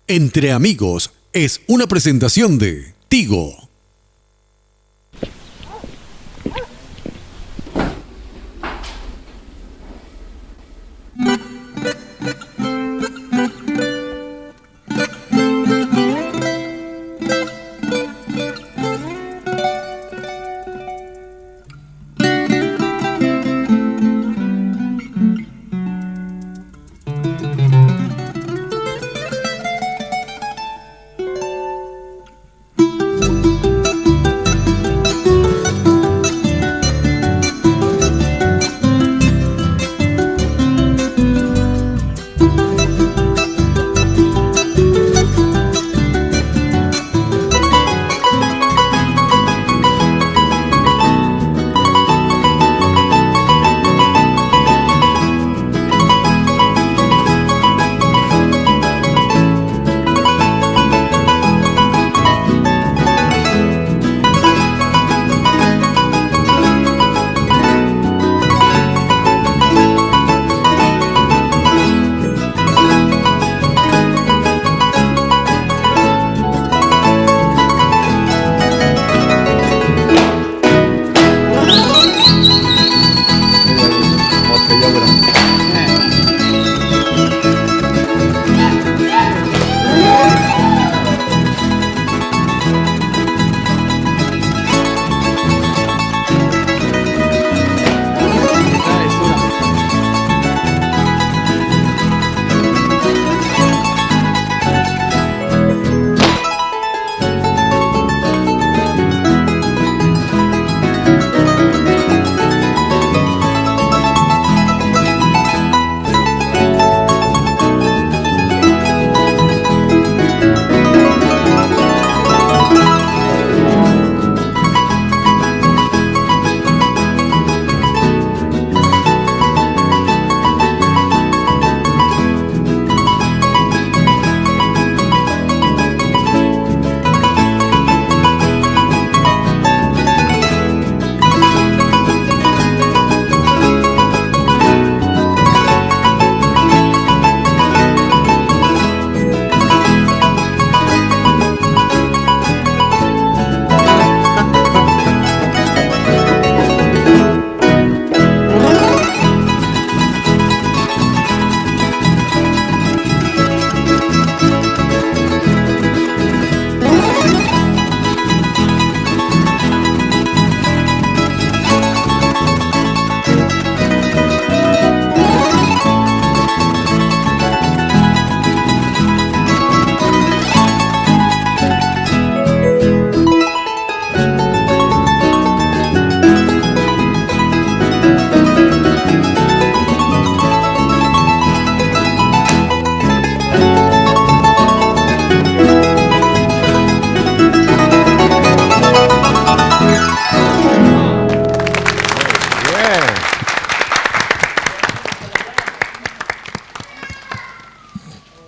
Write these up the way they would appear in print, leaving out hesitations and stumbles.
Entre Amigos es una presentación de Tigo.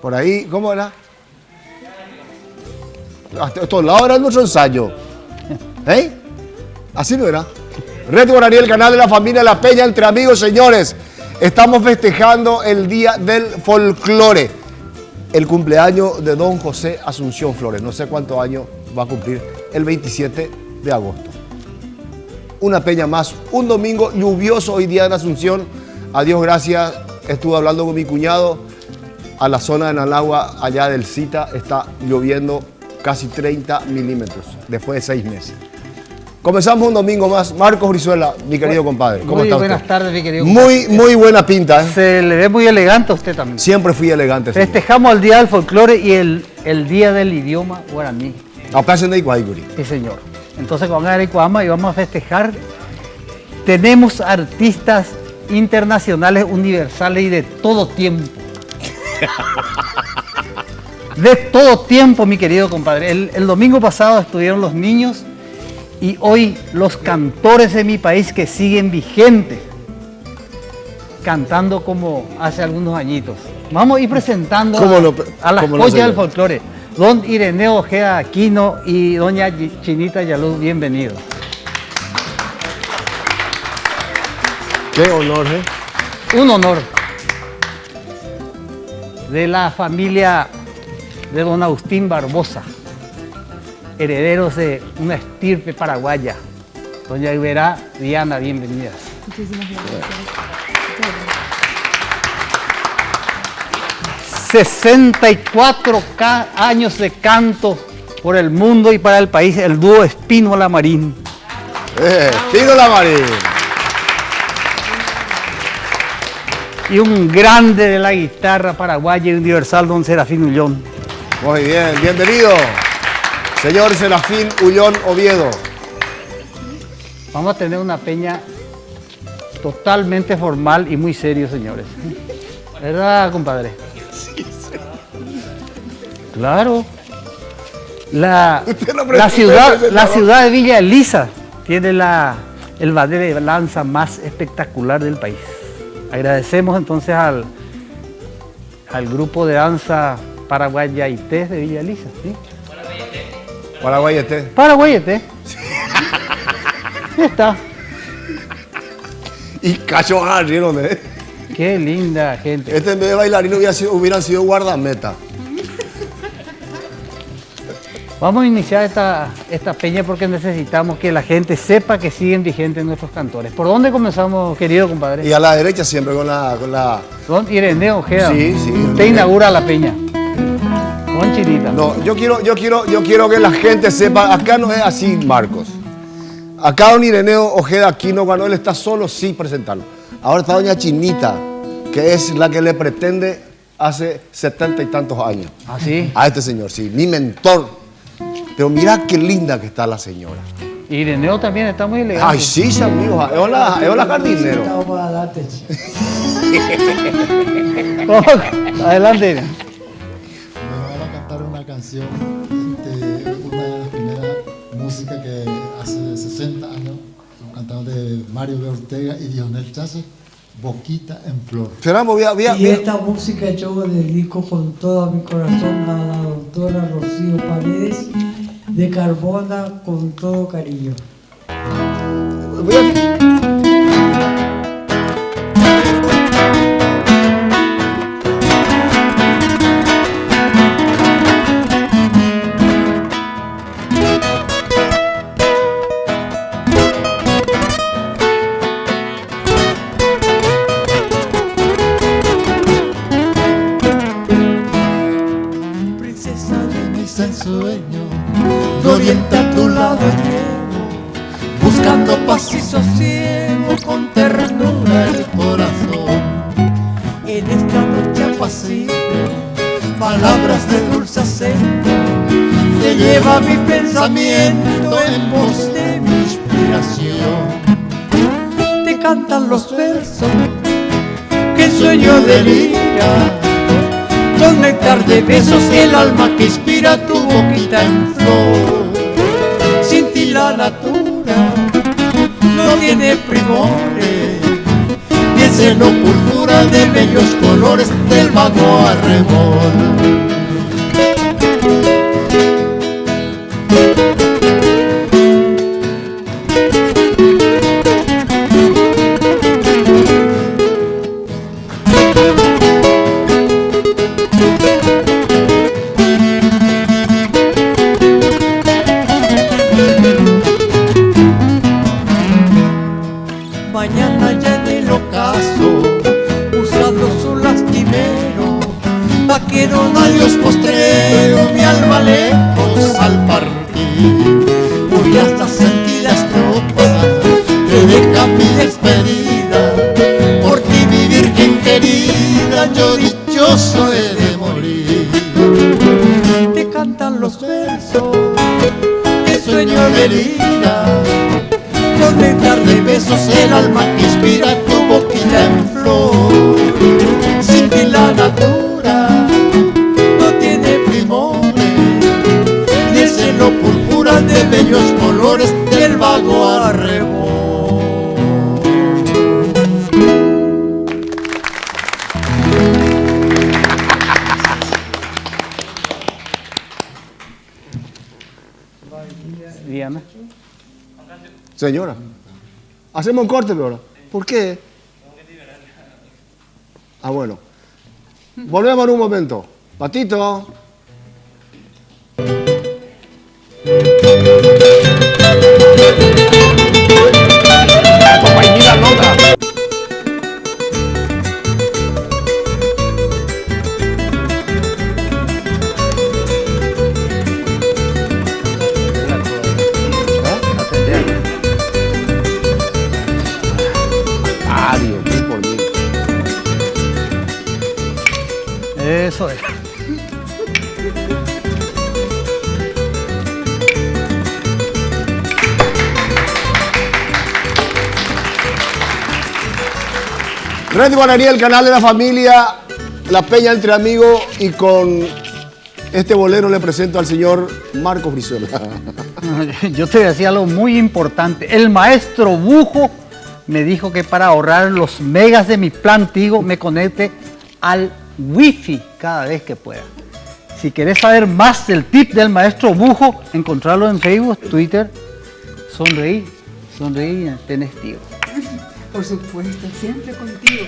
Por ahí, ¿cómo era? Hasta estos lados era nuestro ensayo. ¿Eh? Así no era. Red Guaraní, el canal de la familia La Peña, Entre Amigos, señores. Estamos festejando el Día del Folclore. El cumpleaños de don José Asunción Flores. No sé cuántos años va a cumplir el 27 de agosto. Una peña más. Un domingo lluvioso hoy día en Asunción. A Dios gracias. Estuve hablando con mi cuñado. A la zona de Nalagua, allá del Cita, está lloviendo casi 30 milímetros después de 6 meses. Comenzamos un domingo más. Marcos Brizuela, mi querido compadre. ¿Cómo está usted? Buenas tardes, mi querido compadre. Muy buena pinta, ¿eh? Se le ve muy elegante a usted también. Siempre fui elegante. Festejamos el Día del Folclore y el Día del Idioma Guaraní. Sí, señor. Entonces vamos a ir a Icuama y vamos a festejar. Tenemos artistas internacionales, universales y de todo tiempo. De todo tiempo, mi querido compadre. El domingo pasado estuvieron los niños y hoy los cantores de mi país que siguen vigentes, cantando como hace algunos añitos. Vamos a ir presentando a las joyas del folclore. Don Ireneo Ojeda Aquino y doña Chinita Yaluz, bienvenidos. Qué honor, ¿eh? Un honor. De la familia de don Agustín Barbosa, herederos de una estirpe paraguaya. Doña Iberá, Diana, bienvenidas. Muchísimas gracias. 64 años de canto por el mundo y para el país, el dúo Espínola Marín. Espínola Marín. Y un grande de la guitarra paraguaya y universal, don Serafín Ullón. Muy bien, bienvenido, señor Serafín Ullón Oviedo. Vamos a tener una peña totalmente formal y muy serio, señores. ¿Verdad, compadre? Sí. Claro. La ciudad de Villa Elisa tiene el ballet de danza más espectacular del país. Agradecemos entonces al grupo de danza Paraguayete de Villa Elisa. ¿Sí? Paraguayete. Paraguayete. Ahí está. Y Cacho Garrieron, ¿eh? Qué linda gente. Este en vez de bailarín hubieran sido guardameta. Vamos a iniciar esta peña porque necesitamos que la gente sepa que siguen vigentes nuestros cantores. ¿Por dónde comenzamos, querido compadre? Y a la derecha siempre con la... Don Ireneo Ojeda. Sí. Usted inaugura la peña. Con Chinita. No, yo quiero que la gente sepa, acá no es así, Marcos. Acá don Ireneo Ojeda Aquino, cuando él está solo, sí presentarlo. Ahora está doña Chinita, que es la que le pretende hace 70 y tantos años. ¿Ah, sí? A este señor, sí, mi mentor. Pero mira qué linda que está la señora. Ireneo también está muy elegante. Ay, sí, amigo, es hola jardinero. Adelante. Me van a cantar una canción de una de las primeras músicas que hace 60 años cantamos de Mario B. Ortega y Dionel Chace, Boquita en Flor. Esperamos, y esta música yo dedico con todo mi corazón a la doctora Rocío Paredes de Carbona, con todo cariño. Princesa de mis ensueños, te orienta a tu lado llevo, buscando paz y sosiego, con ternura el corazón. En esta noche apacible, palabras de dulce acento, te lleva mi pensamiento en pos de mi inspiración. Te cantan los versos que el sueño delira, con néctar de besos el alma que inspira tu boquita en flor. Sin ti la natura no tiene primores, y el cielo púrpura de bellos colores del vago arrebol. Mañana ya en el ocaso, usando su lastimero, vaquero, adiós postrero, mi alma lejos al partir. Voy hasta sentidas tropas, te deja mi despedida, por ti mi virgen querida, yo dichoso he de morir. Te cantan los versos, el sueño delira, con néctar de besos el alma que inspira tu boquita en flor. Sin ti la natura no tiene primores, ni el cielo púrpura de bellos colores del vago arrebol. Diana. Señora, hacemos un corte, ahora. ¿Por qué? Ah, bueno. Volvemos en un momento. Patito. Toma y mira nota. Dios, qué por mí. Eso es. Red Guaraní, el canal de la familia, La Peña entre Amigos, y con este bolero le presento al señor Marco Brizuela. Yo te decía algo muy importante. El maestro Bujo me dijo que para ahorrar los megas de mi plan Tigo me conecte al Wi-Fi cada vez que pueda. Si querés saber más del tip del maestro Bujo, encontrarlo en Facebook, Twitter. Sonreí y tenés Tigo. Por supuesto, siempre contigo.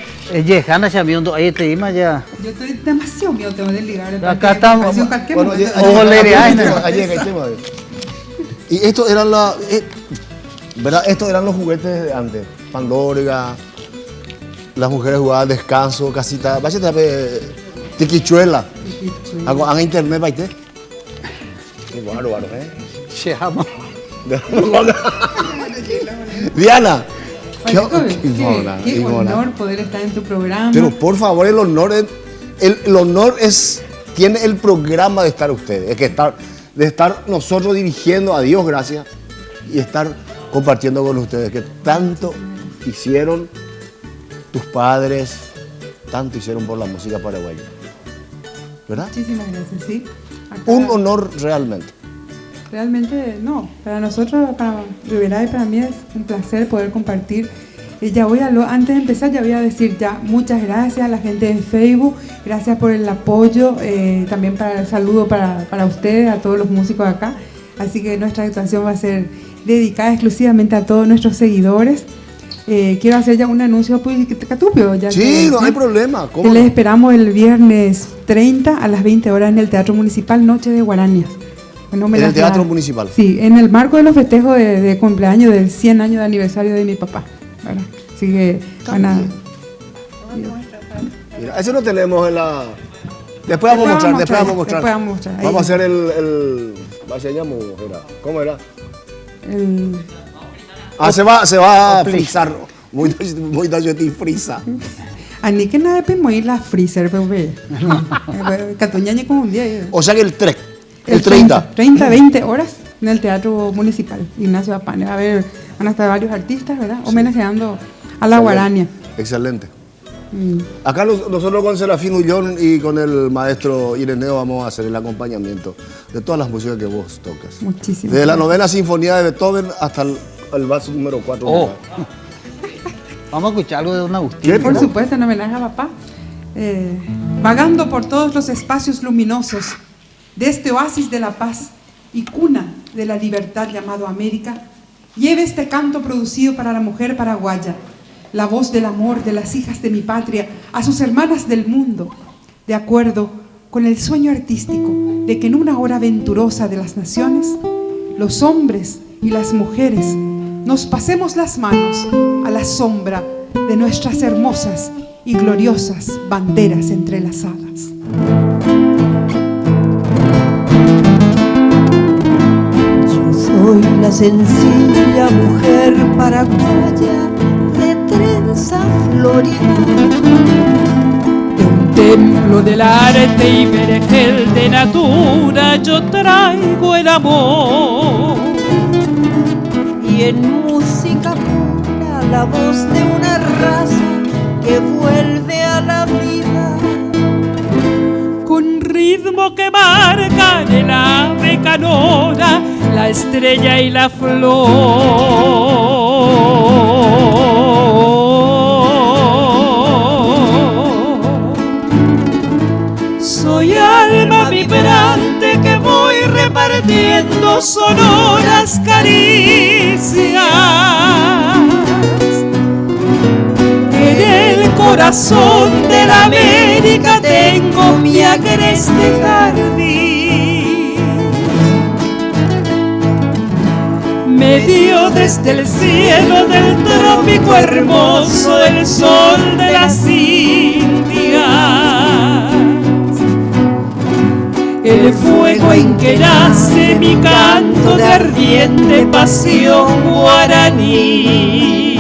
Hanna chamiondo, ahí te ima ya. Yo estoy demasiado miedo, tengo de ligar. Acá estamos. Bueno, y estos eran ¿verdad? Estos eran los juguetes de antes. Pandorga, las mujeres jugaban descanso, casita, váyate tiquichuela. Hagan internet, ¿vaite? Qué bárbaro, Chamo. Diana. Qué honor poder estar en tu programa. Pero por favor, el honor tiene el programa de estar ustedes, de estar nosotros dirigiendo a Dios, gracias, y estar compartiendo con ustedes, que tanto hicieron tus padres, tanto hicieron por la música paraguaya. ¿Verdad? Muchísimas gracias, sí. Acá, Un honor realmente. Realmente no, para nosotros, para Rivera y para mí es un placer poder compartir. Antes de empezar ya voy a decir muchas gracias a la gente de Facebook, gracias por el apoyo, también para el saludo para ustedes, a todos los músicos de acá. Así que nuestra actuación va a ser dedicada exclusivamente a todos nuestros seguidores. Quiero hacer ya un anuncio publicitario. Sí, no hay problema. Que les esperamos el viernes 30 a las 20 horas en el Teatro Municipal, Noche de Guaranías. ¿En el Teatro Municipal? Sí, en el marco de los festejos de cumpleaños del 100 años de aniversario de mi papá, ¿verdad? Así que van a... Mira, eso lo tenemos en la... Después vamos a mostrar. Vamos a hacer el... ¿Cómo era? Se va a frizar. Muy de frisa. Ani que nada de ir la freezer, bebé. Catuñaña con un día. O sea que el 30, 20 horas en el Teatro Municipal, Ignacio Apane. Van a estar varios artistas, ¿verdad? Homenajeando a la Guarania. Excelente. Acá nosotros con Serafín Ullón y con el maestro Ireneo vamos a hacer el acompañamiento de todas las músicas que vos tocas. Muchísimas Desde la novena sinfonía de Beethoven hasta el vals número 4. Oh. Vamos a escuchar algo de Don Agustín. Por supuesto, en homenaje a papá. Vagando por todos los espacios luminosos de este oasis de la paz y cuna de la libertad llamado América, lleve este canto producido para la mujer paraguaya, la voz del amor de las hijas de mi patria a sus hermanas del mundo, de acuerdo con el sueño artístico de que en una hora venturosa de las naciones, los hombres y las mujeres nos pasemos las manos a la sombra de nuestras hermosas y gloriosas banderas entrelazadas. Soy la sencilla mujer paraguaya de trenza florida, De un templo del arte y vergel de natura yo traigo el amor. y en música pura la voz de una raza que vuelve a la vida. Con ritmo que marca el ave canora, la estrella y la flor. Soy alma vibrante que voy repartiendo sonoras caricias. En el corazón de la América tengo mi agreste jardín. me dio desde el cielo del trópico hermoso el sol de las Indias. El fuego en que nace mi canto de ardiente pasión guaraní.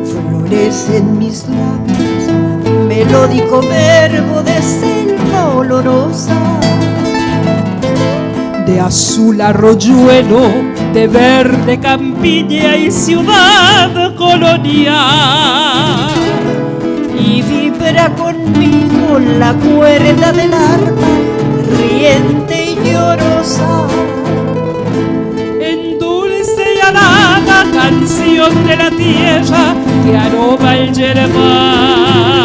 Florecen mis labios, melódico verbo de selva olorosa, de azul arroyuelo, de verde campiña y ciudad colonial. y vibra conmigo la cuerda del arpa, riente y llorosa. En dulce y alada canción de la tierra que aroma el yerbal.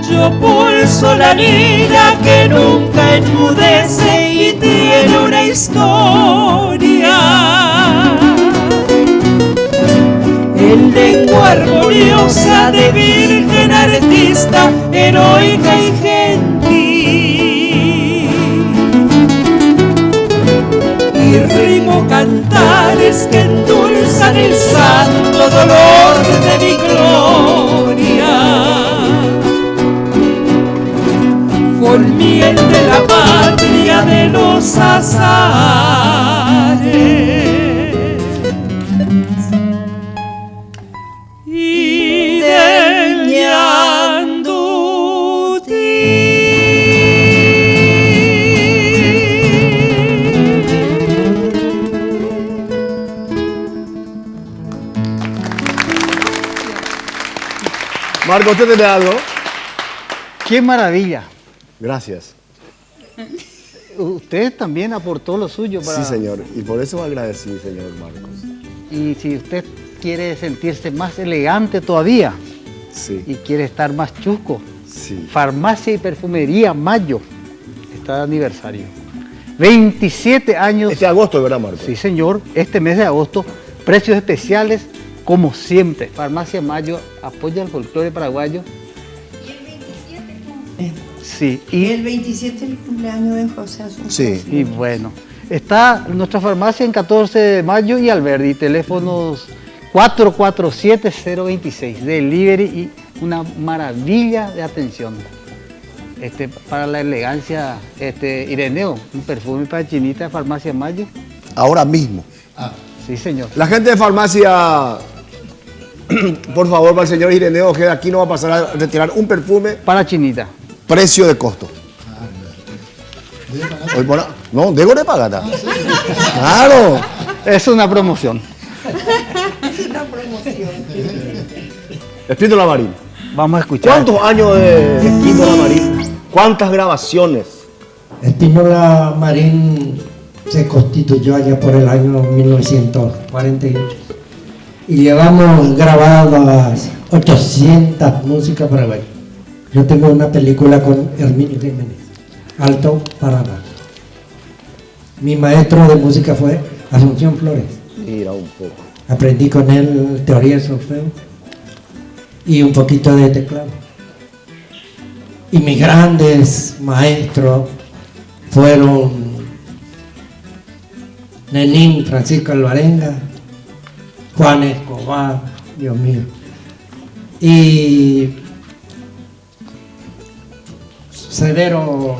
Yo pulso la lira que nunca enmudece y tiene una historia. En lengua armoniosa de virgen artista, heroica y gentil. Y rimo cantares que endulzan el santo dolor de mi gloria. Con miel de la patria de los azares. Y del Marco, ¿usted tiene algo? ¡Qué maravilla! Gracias. Usted también aportó lo suyo para... Sí, señor. Y por eso agradecí, señor Marcos. Y si usted quiere sentirse más elegante todavía Sí. y quiere estar más chusco, Sí. Farmacia y Perfumería Mayo está de aniversario. 27 años. Este agosto, ¿verdad, Marcos? Sí, señor. Este mes de agosto, precios especiales como siempre. Farmacia Mayo apoya el folclore paraguayo. Sí, Y el 27 el cumpleaños de José Asunción. Sí. y bueno, está nuestra farmacia en 14 de mayo y Alberdi, teléfonos 447-026, delivery y una maravilla de atención. Para la elegancia, Ireneo, un perfume para Chinita de Farmacia Mayo. Ahora mismo. Sí, señor. La gente de farmacia, por favor, para el señor Ireneo, que de aquí no va a pasar a retirar un perfume. Para Chinita. Precio de costo. Hoy por no, debo de pagar. Claro. Es una promoción. Es una promoción. Espíndola Marín. Vamos a escuchar. ¿Cuántos años de Espíndola Marín? ¿Cuántas grabaciones? Espíndola Marín se constituyó allá por el año 1948 y llevamos grabadas 800 músicas paraguayas. Yo tengo una película con Herminio Jiménez, Alto Paraná. Mi maestro de música fue Asunción Flores. Mira un poco. Aprendí con él teoría de solfeo y un poquito de teclado. Y mis grandes maestros fueron Nenín Francisco Alvarenga, Juan Escobar, Dios mío, y Severo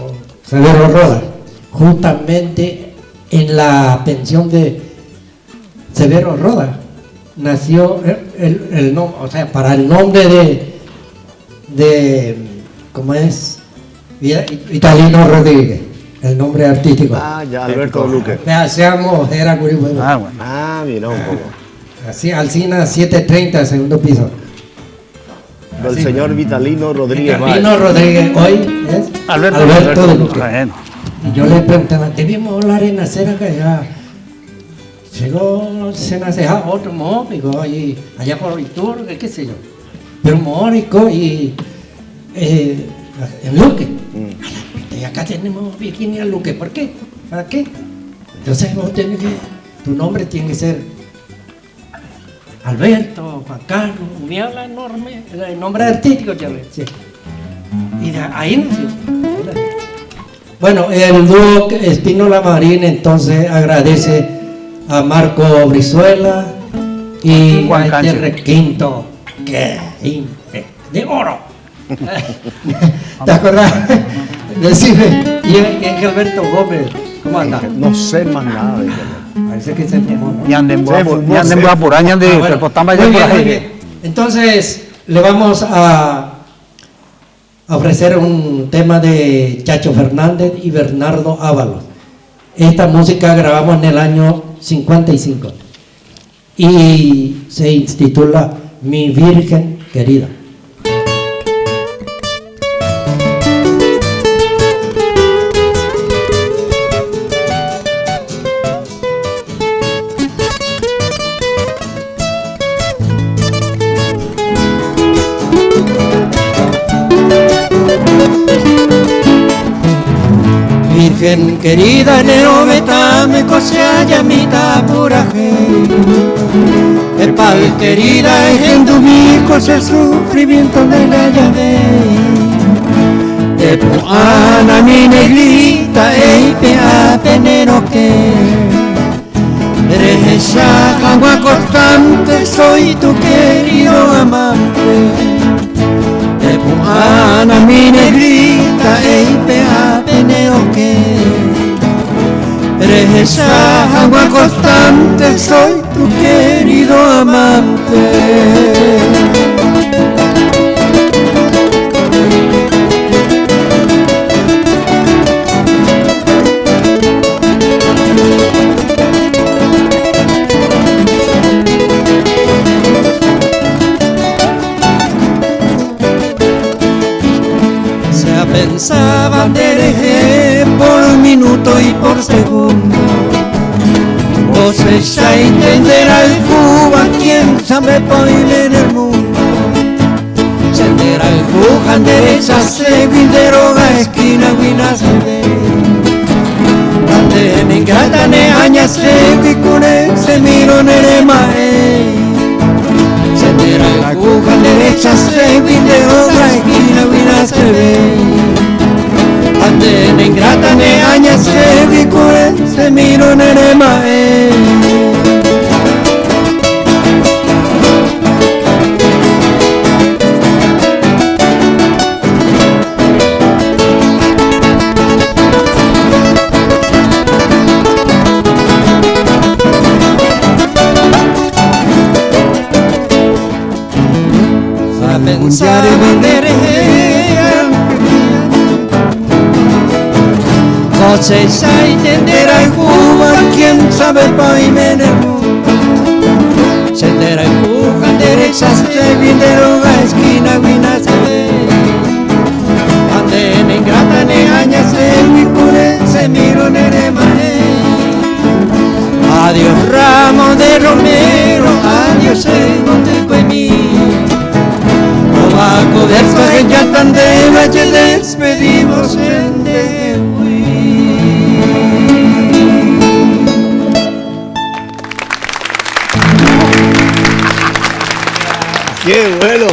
Roda, justamente en la pensión de Severo Roda nació el nombre, o sea, para el nombre de ¿cómo es? Vitalino Rodríguez, el nombre artístico. Ah, ya, Alberto Luque. Hacíamos, era Curibueno. Ah, bueno. Ah, mira un poco. Así, Alcina 730, segundo piso. Del señor Vitalino Rodríguez. Vitalino Rodríguez, hoy es Alberto de Luque. Bueno. Y yo le preguntaba, debimos hablar en la cera que allá. Llegó, se nace otro mórico, y allá por Iturbe, qué sé yo. Pero mórico y en Luque. Y acá tenemos Virginia Luque. ¿Por qué? ¿Para qué? Entonces vos tenés que, tu nombre tiene que ser Alberto, Juan Carlos, unía la enorme, el nombre artístico ya le decía. Y de ahí nació. Bueno, el dúo Espínola Marín entonces agradece a Marco Brizuela y Juan a este Cáncer. requinto que de oro. ¿Te acordás? Decime, y Alberto Gómez, ¿cómo anda? No sé más nada de Alberto. Parece que se fumó, ¿no? Y anden Se fumó, por años de bueno, Tepotamba muy y por bien, muy ahí. bien. Entonces, le vamos a ofrecer un tema de Chacho Fernández y Bernardo Ábalos. Esta música grabamos en el año 55 y se intitula Mi Virgen Querida. Virgen querida, nero metame cosea llamita puraje. El pal querida es en domingo el sufrimiento de la llave. De puana mi negrita, ey pea penero que. Eres esa agua constante, soy tu querido amante. De puana mi negrita, ey pea penero que. Eres esa agua constante, soy tu querido amante. Pensaban de hereje por minuto y por segundo. Vos ya entenderá el Cuba, quien sabe ponerle en el mundo. Senderá el Jujan derecha, se droga, esquina, guina, se ve. Ante me encanta, ne aña, se vicune, se miro, nere mae. Senderá el Jujan derecha, se droga, esquina, guina, se ve. Ande ne ingrata ne aña se vicure se miro nere mae. A pensar José a entenderá en Cuba, quien sabe paime en el mundo. Senderá en Cuba, derecha se viene droga, esquina, guina se ve. Ande ne ingrata ne aña se vicure, se miro nere mae. Adiós ramo de romero, adiós monte coemí. No va a poder ser ya tan de valle, despedimos en de. ¡Qué bueno!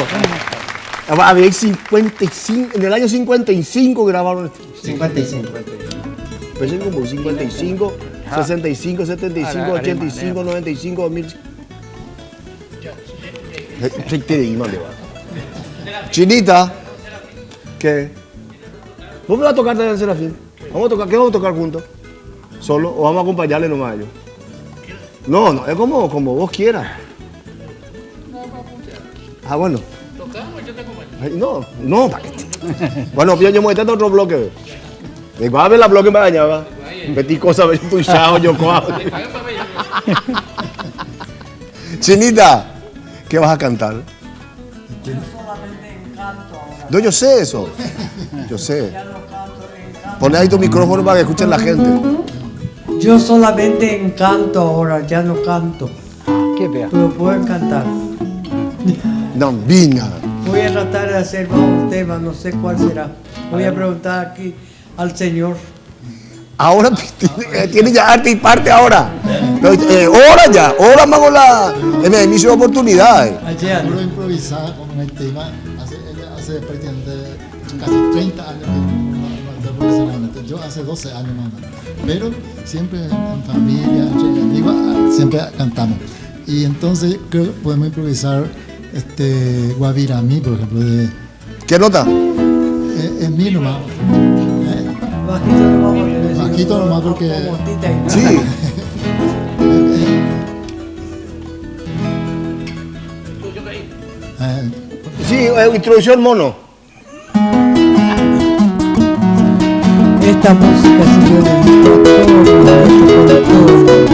Había 55, en el año 55 grabaron. 55. Pensé como 55, 65, 75, 85, 95, 2000. Chinita, ¿qué? ¿Vos me vas a tocar también, Serafín? ¿Vamos a tocar? ¿Qué vamos a tocar juntos? ¿Solo? ¿O vamos a acompañarle nomás a ellos? No, no, es como vos quieras. Ah, bueno. ¿Tocamos? Yo te acompaño. No, ¿para qué? Bueno, yo me voy a estar otro bloque. Me va a ver la bloque para allá, va. Metí cosas, ver tu chao, yo cojo. Chinita, ¿qué vas a cantar? Yo solamente canto ahora. No, yo sé eso. Yo sé. Pon ahí tu micrófono para que escuchen la gente. Yo solamente encanto ahora, ya no canto. ¿Qué pea? Pero puedo cantar. No, vina. Voy a tratar de hacer un tema, no sé cuál será. Voy a preguntar aquí al Señor. Ahora tiene ya arte y parte ahora. Ahora ya, ahora vamos a la emisión de oportunidades. Quiero improvisar con el tema. Hace prácticamente casi 30 años que no profesionalmente. Yo hace 12 años nada más. Pero siempre en familia, entre amigos, siempre cantamos. Y entonces creo que podemos improvisar Guaviramí, por ejemplo. ¿Qué nota? En mi nomás. Bajito nomás porque... Sí. Sí, introducción mono. Esta música se yo dedico a todos los productores.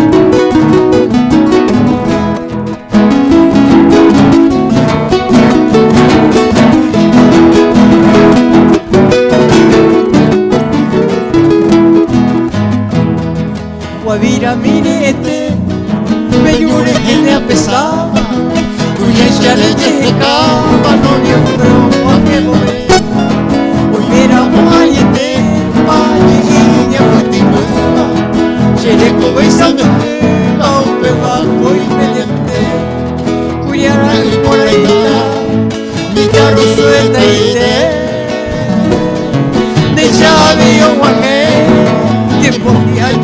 Guavira mirete, me lloré que me apesaba, cuya ya le llegaba, no miembro a que mover. Hoy era guayete, niña continuaba, chereco beisa me juega, un pebaco y mediante, cuya y por ahí mi carro suelta y de llave o guajé, tiempo que hay un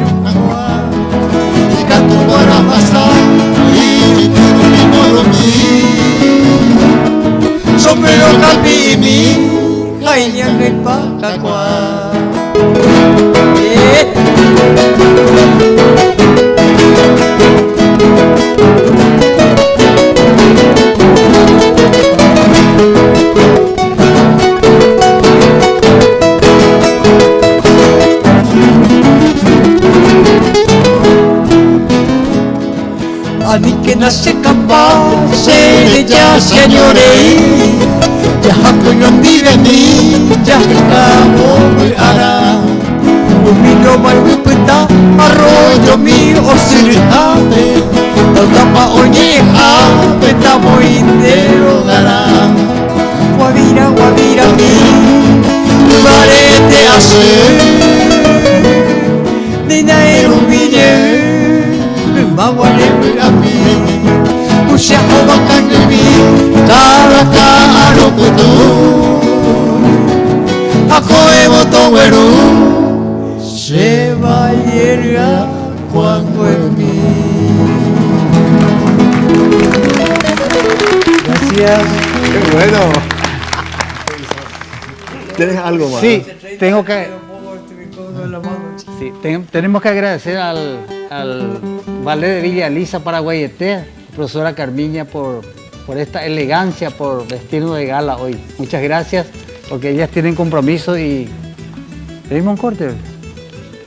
tu para pasar y tu moro mi sombrero calvini ay me pacacua a mí que nace capaz de ya señoré ya jaco no vive ni ya cabo muy ara un milo muy puta arroyo mío o sirjate no tapa oñeja peta muy derogara guavira mi parete hacer de naero mille Mawale ami, kusya ko bakagami, taraka ano kutu. Ako emotoweru, se valiera cuando en mí. Gracias. Qué bueno. ¿Tienes algo más? Sí, tengo que... Sí, tenemos que agradecer al Ballet de Villa Elisa Paraguayete, profesora Carmiña, por esta elegancia, por vestirnos de gala hoy. Muchas gracias, porque ellas tienen compromiso y... ¿Pedimos un corte?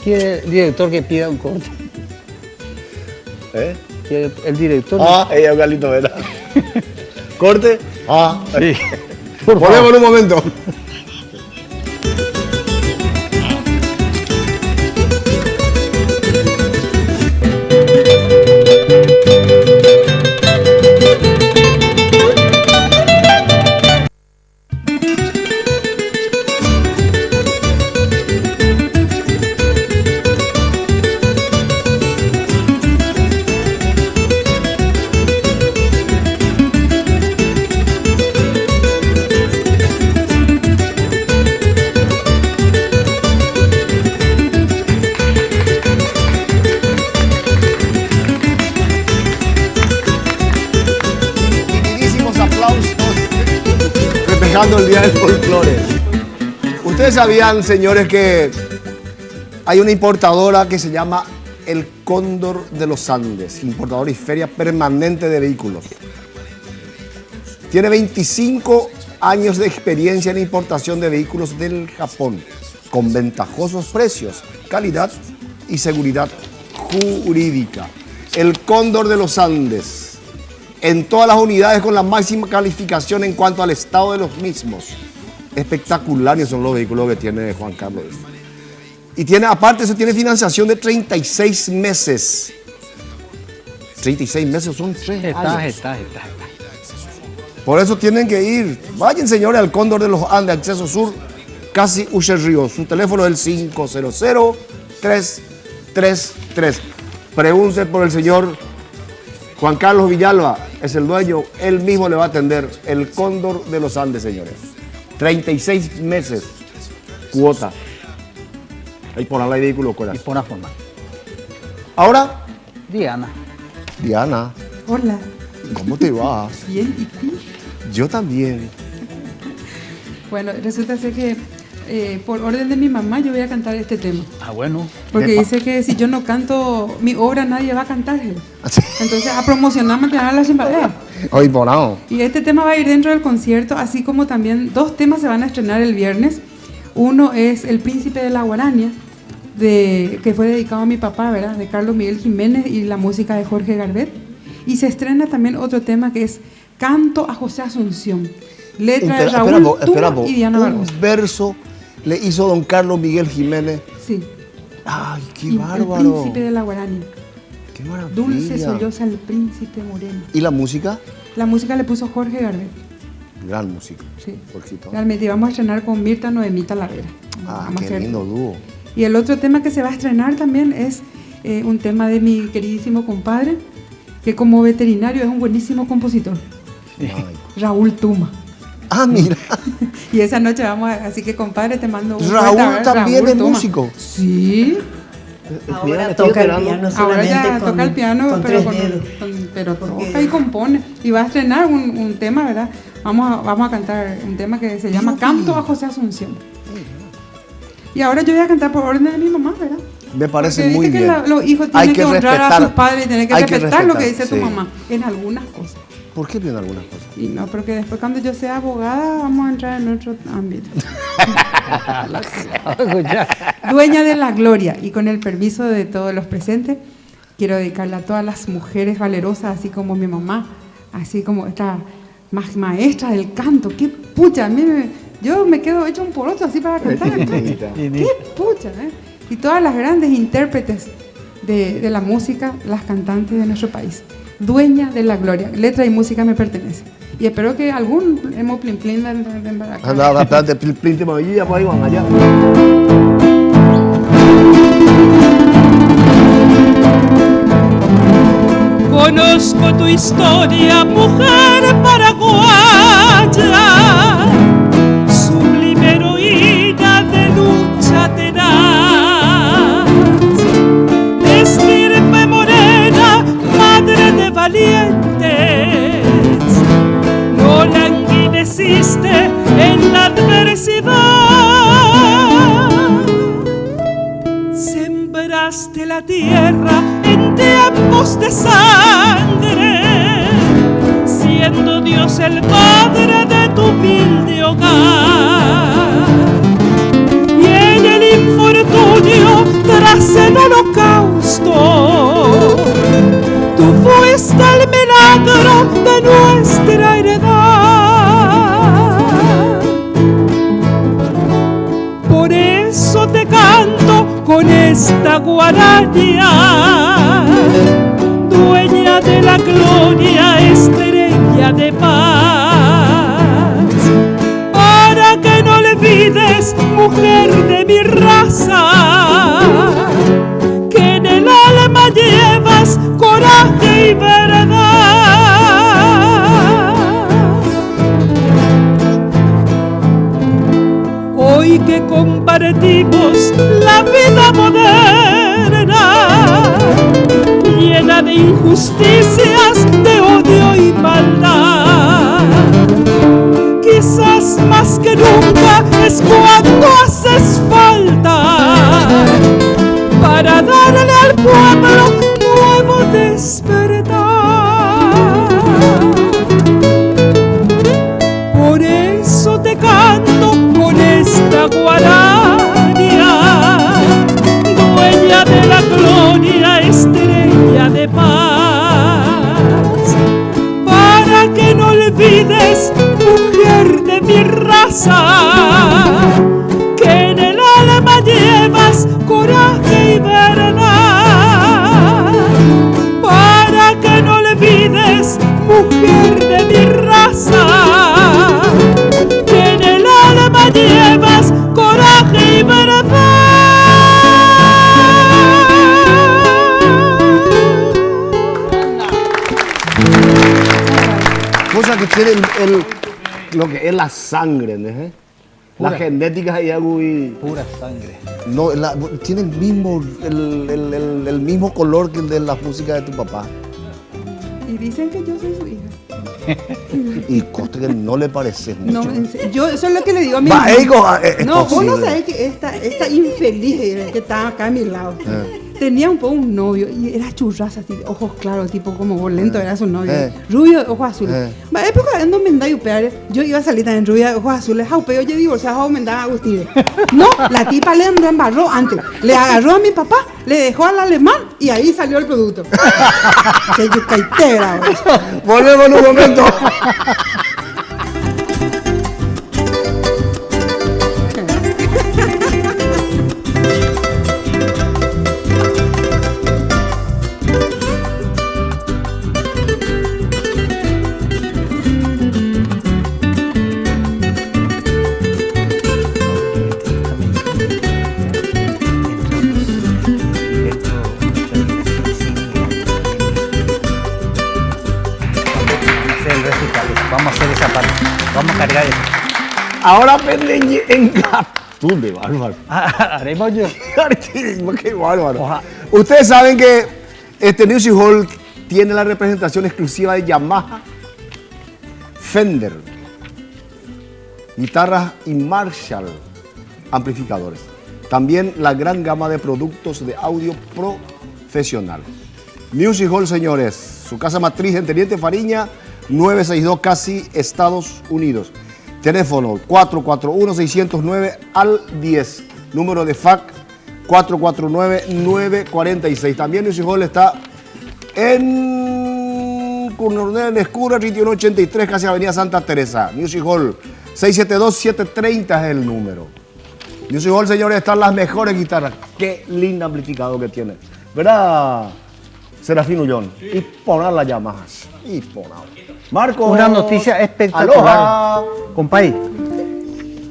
¿Quiere el director que pida un corte? ¿Quiere el director? Ella es Galito Vera. ¿Corte? Sí. Volvemos en un momento. El Día del Folclore. Ustedes sabían, señores, que hay una importadora que se llama El Cóndor de los Andes, importadora y feria permanente de vehículos. Tiene 25 años de experiencia en importación de vehículos del Japón, con ventajosos precios, calidad y seguridad jurídica. El Cóndor de los Andes. En todas las unidades con la máxima calificación en cuanto al estado de los mismos. Espectaculares son los vehículos que tiene Juan Carlos. Y tiene, aparte eso, tiene financiación de 36 meses. 36 meses son 3 años. Está. Por eso tienen que ir. Vayan, señores, al Cóndor de los Andes, acceso sur, casi Uche Río. Su teléfono es el 333. Pregunte por el señor Juan Carlos Villalba, es el dueño, él mismo le va a atender. El Cóndor de los Andes, señores. 36 meses, cuota. Ahí por la ley de vehículos Y por una forma. Ahora, Diana. Diana, Hola. ¿cómo te vas? Bien, ¿y tú? Yo también. Bueno, resulta ser que por orden de mi mamá yo voy a cantar este tema. Ah, bueno. Porque Epa. dice que si yo no canto mi obra nadie va a cantar. Así. Entonces a promocionar mantener la chimbadera. Hoy bonao. Y este tema va a ir dentro del concierto, así como también 2 temas se van a estrenar el viernes. Uno es El Príncipe de la Guarania, que fue dedicado a mi papá, ¿verdad? De Carlos Miguel Jiménez y la música de Jorge Garbet. Y se estrena también otro tema que es Canto a José Asunción, letra de Raúl Tuma y Diana Barbosa. Un verso le hizo don Carlos Miguel Jiménez. Sí. Ay, qué Y bárbaro. El Príncipe de la Guarania. Qué maravilla. Dulce solloza el príncipe moreno. ¿Y la música? La música le puso Jorge Garbet. Gran música. Sí. Jorgito. Realmente vamos a estrenar con Mirta Noemí Talavera. Ah, Vamos a qué hacer- lindo dúo. Y el otro tema que se va a estrenar también es un tema de mi queridísimo compadre, que como veterinario es un buenísimo compositor, Ay. Raúl Tuma. Ah, mira. Y esa noche vamos a, así que compadre, te mando un Raúl fuerte abrazo. también Raúl es Tuma. músico. Sí. Ahora estoy toca el esperando. piano Ahora solamente ya con, toca el piano, con pero, 3 dedos. pero Porque- toca y compone. Y va a estrenar un tema, ¿verdad? Vamos a cantar un tema que se llama Canto a José Asunción. Y ahora yo voy a cantar por orden de mi mamá, ¿verdad? Me parece Porque muy viste bien. que los hijos Hay tienen que honrar a respetar- sus padres y tienen que hay respetar lo que dice respetar, tu sí. mamá en algunas cosas. ¿Por qué vienen algunas cosas? Y no, porque después cuando yo sea abogada vamos a entrar en otro ámbito. Dueña de la gloria, y con el permiso de todos los presentes, quiero dedicarla a todas las mujeres valerosas, así como mi mamá, así como esta maestra del canto. ¡Qué pucha! Yo me quedo hecho un poroto así para cantar el canto. ¡Qué pucha! Y todas las grandes intérpretes de la música, las cantantes de nuestro país. Dueña de la gloria. Letra y música me pertenece. Y espero que algún hemos plin plin de embaracado. Anda, espérate, plinte maravilla, pues ahí van allá. Conozco tu historia, mujer paraguaya, sublime heroína de lucha tenaz, de estirpe morena, madre de valientes, no languideciste en la adversidad. Sembraste la tierra en tiempos de sangre, siendo Dios el Padre de tu humilde hogar. Y en el infortunio, tras el holocausto, tú fuiste el milagro de nuestra heredad. Por eso te canto con esta guarania, dueña de la gloria, estrella de paz, para que no olvides, mujer de mi raza, que en el alma llevas coraje y verdad. Hoy que compartimos la vida moderna, llena de injusticias, de odio y maldad, quizás más que nunca es cuando haces falta para darle al pueblo nuevo despertar. Por eso te canto con esta guarania, dueña de la gloria, estrella de paz, para que no olvides, mujer de mi raza, que en el alma llevas coraje y verdad, para tienen lo que es la sangre, ¿no? La genética y algo y... Pura sangre. No, tiene el mismo color que el de la música de tu papá. Y dicen que yo soy su hija. Y coste que no le pareces mucho. No, yo eso es lo que le digo a mi Va, mamá. No, vos no posible. sabés que esta infeliz que estaba acá a mi lado tenía un novio y era churraza, así, ojos claros, tipo como bolento era su novio. Rubio, ojos azules. Va, época ando mendayo peare, yo iba a salir también rubia, ojos azules, jaupeo, yo divorciado, mendaba Agustín. No, la tipa le embarró antes, le agarró a mi papá, le dejó al alemán y ahí salió el producto. Que yucaitera. Volvemos en un momento. Vamos a hacer esa parte. Vamos a cargar eso. Ahora venden en Gatún de bárbaro. Haremos yo. Qué bárbaro. Ojalá. Ustedes saben que este Music Hall tiene la representación exclusiva de Yamaha, Fender, guitarras y Marshall amplificadores. También la gran gama de productos de audio profesional. Music Hall, señores, su casa matriz en Teniente Fariña, 962 casi Estados Unidos. Teléfono 441-609 al 10. Número de FAC 449-946. También Music Hall está en Coronel Escura, 8183, casi Avenida Santa Teresa. Music Hall 672-730 es el número. Music Hall, señores, están las mejores guitarras. Qué lindo amplificador que tiene. ¿Verdad, Serafín Ullón? Y poner las Yamahas. Y poner. Marco. Una noticia espectacular. Aloha. Compay,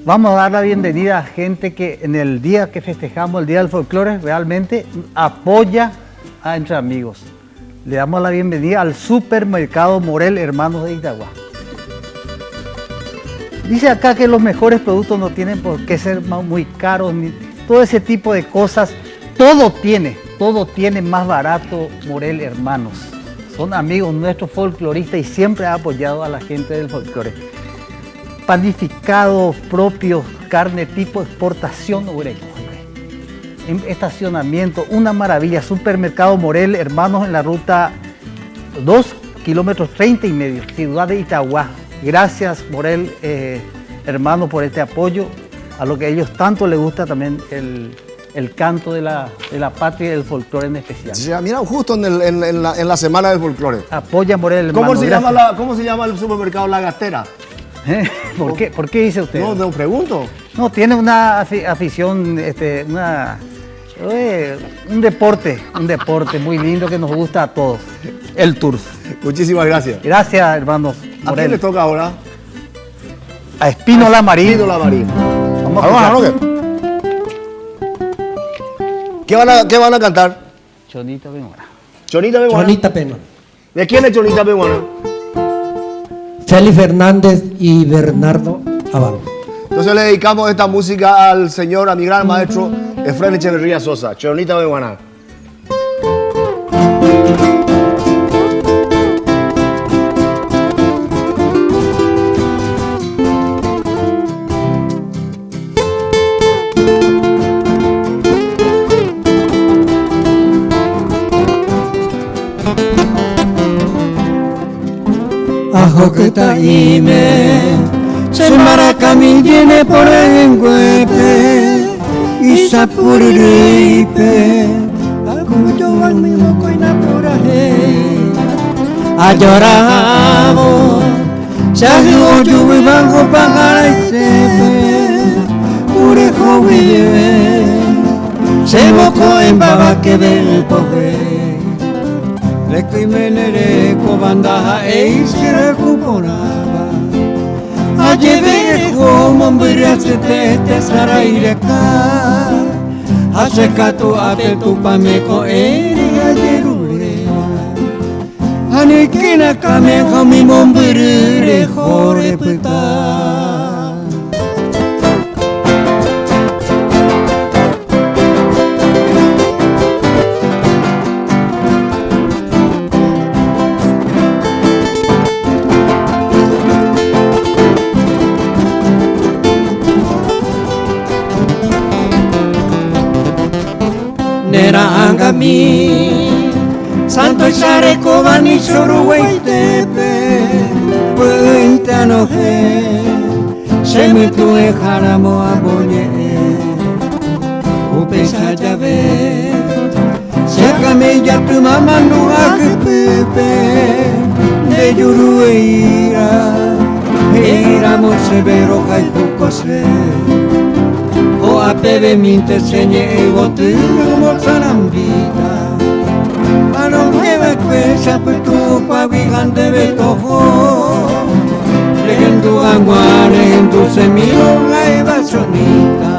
vamos a dar la bienvenida a gente que en el día que festejamos, el Día del Folclore, realmente apoya a Entre Amigos. Le damos la bienvenida al Supermercado Morel Hermanos de Itagua. Dice acá que los mejores productos no tienen por qué ser muy caros, ni todo ese tipo de cosas. Todo tiene más barato Morel Hermanos. Son amigos nuestros folcloristas y siempre ha apoyado a la gente del folclore. Panificados propios, carne tipo exportación orejo. En estacionamiento, una maravilla. Supermercado Morel Hermanos en la ruta 2, kilómetros 30 y medio, ciudad de Itagua. Gracias Morel Hermanos por este apoyo, a lo que a ellos tanto les gusta también el canto de la patria y del folclore en especial. Sí, mira, justo en la semana del folclore. Apoya Morel Hermanos. ¿Cómo se llama el supermercado La Gastera? ¿Por qué dice usted? No pregunto. No, tiene una afición, un deporte muy lindo que nos gusta a todos, el turf. Muchísimas gracias. Gracias, hermanos. ¿A quién le toca ahora? A Espínola Marín. Espínola Marín. Vamos a ¿Qué van a cantar? Chonita Bemuana. Chonita Bemuana. Chonita Bemuana. ¿De quién es Chonita Bemuana? Félix Fernández y Bernardo Avalo. Entonces le dedicamos esta música al señor, a mi gran maestro, Efraín Echeverría Sosa. Chonita Bemuana. Ajoqueta ime, se maracami viene por el enguepe, y sapuriripe, acuyo al mismo coinapuraje, a lloramos, se hace yo y banjo para y sepe, purejo vive, se moco en baba que del pobre. Requimenere cobandaja e se recuperaba. Alleve como mbira se te saraireka. Hace cato ate tu pameco eri ayerure. Anikina kameha mi mombirire jore puta. Nera angami Santo Isare Kobani Choruwaitepe Puente Anoje Semitue Jaramo Aboye Upesa Llave Sécame ya tu mamá no pepe De Yurueira Eiramos severo Jaifucose O a pebe minte señe botillo mozarambita Mano lleva cuesa putu pa gigante betojo Legendo ganguare en tu semilo la evasonita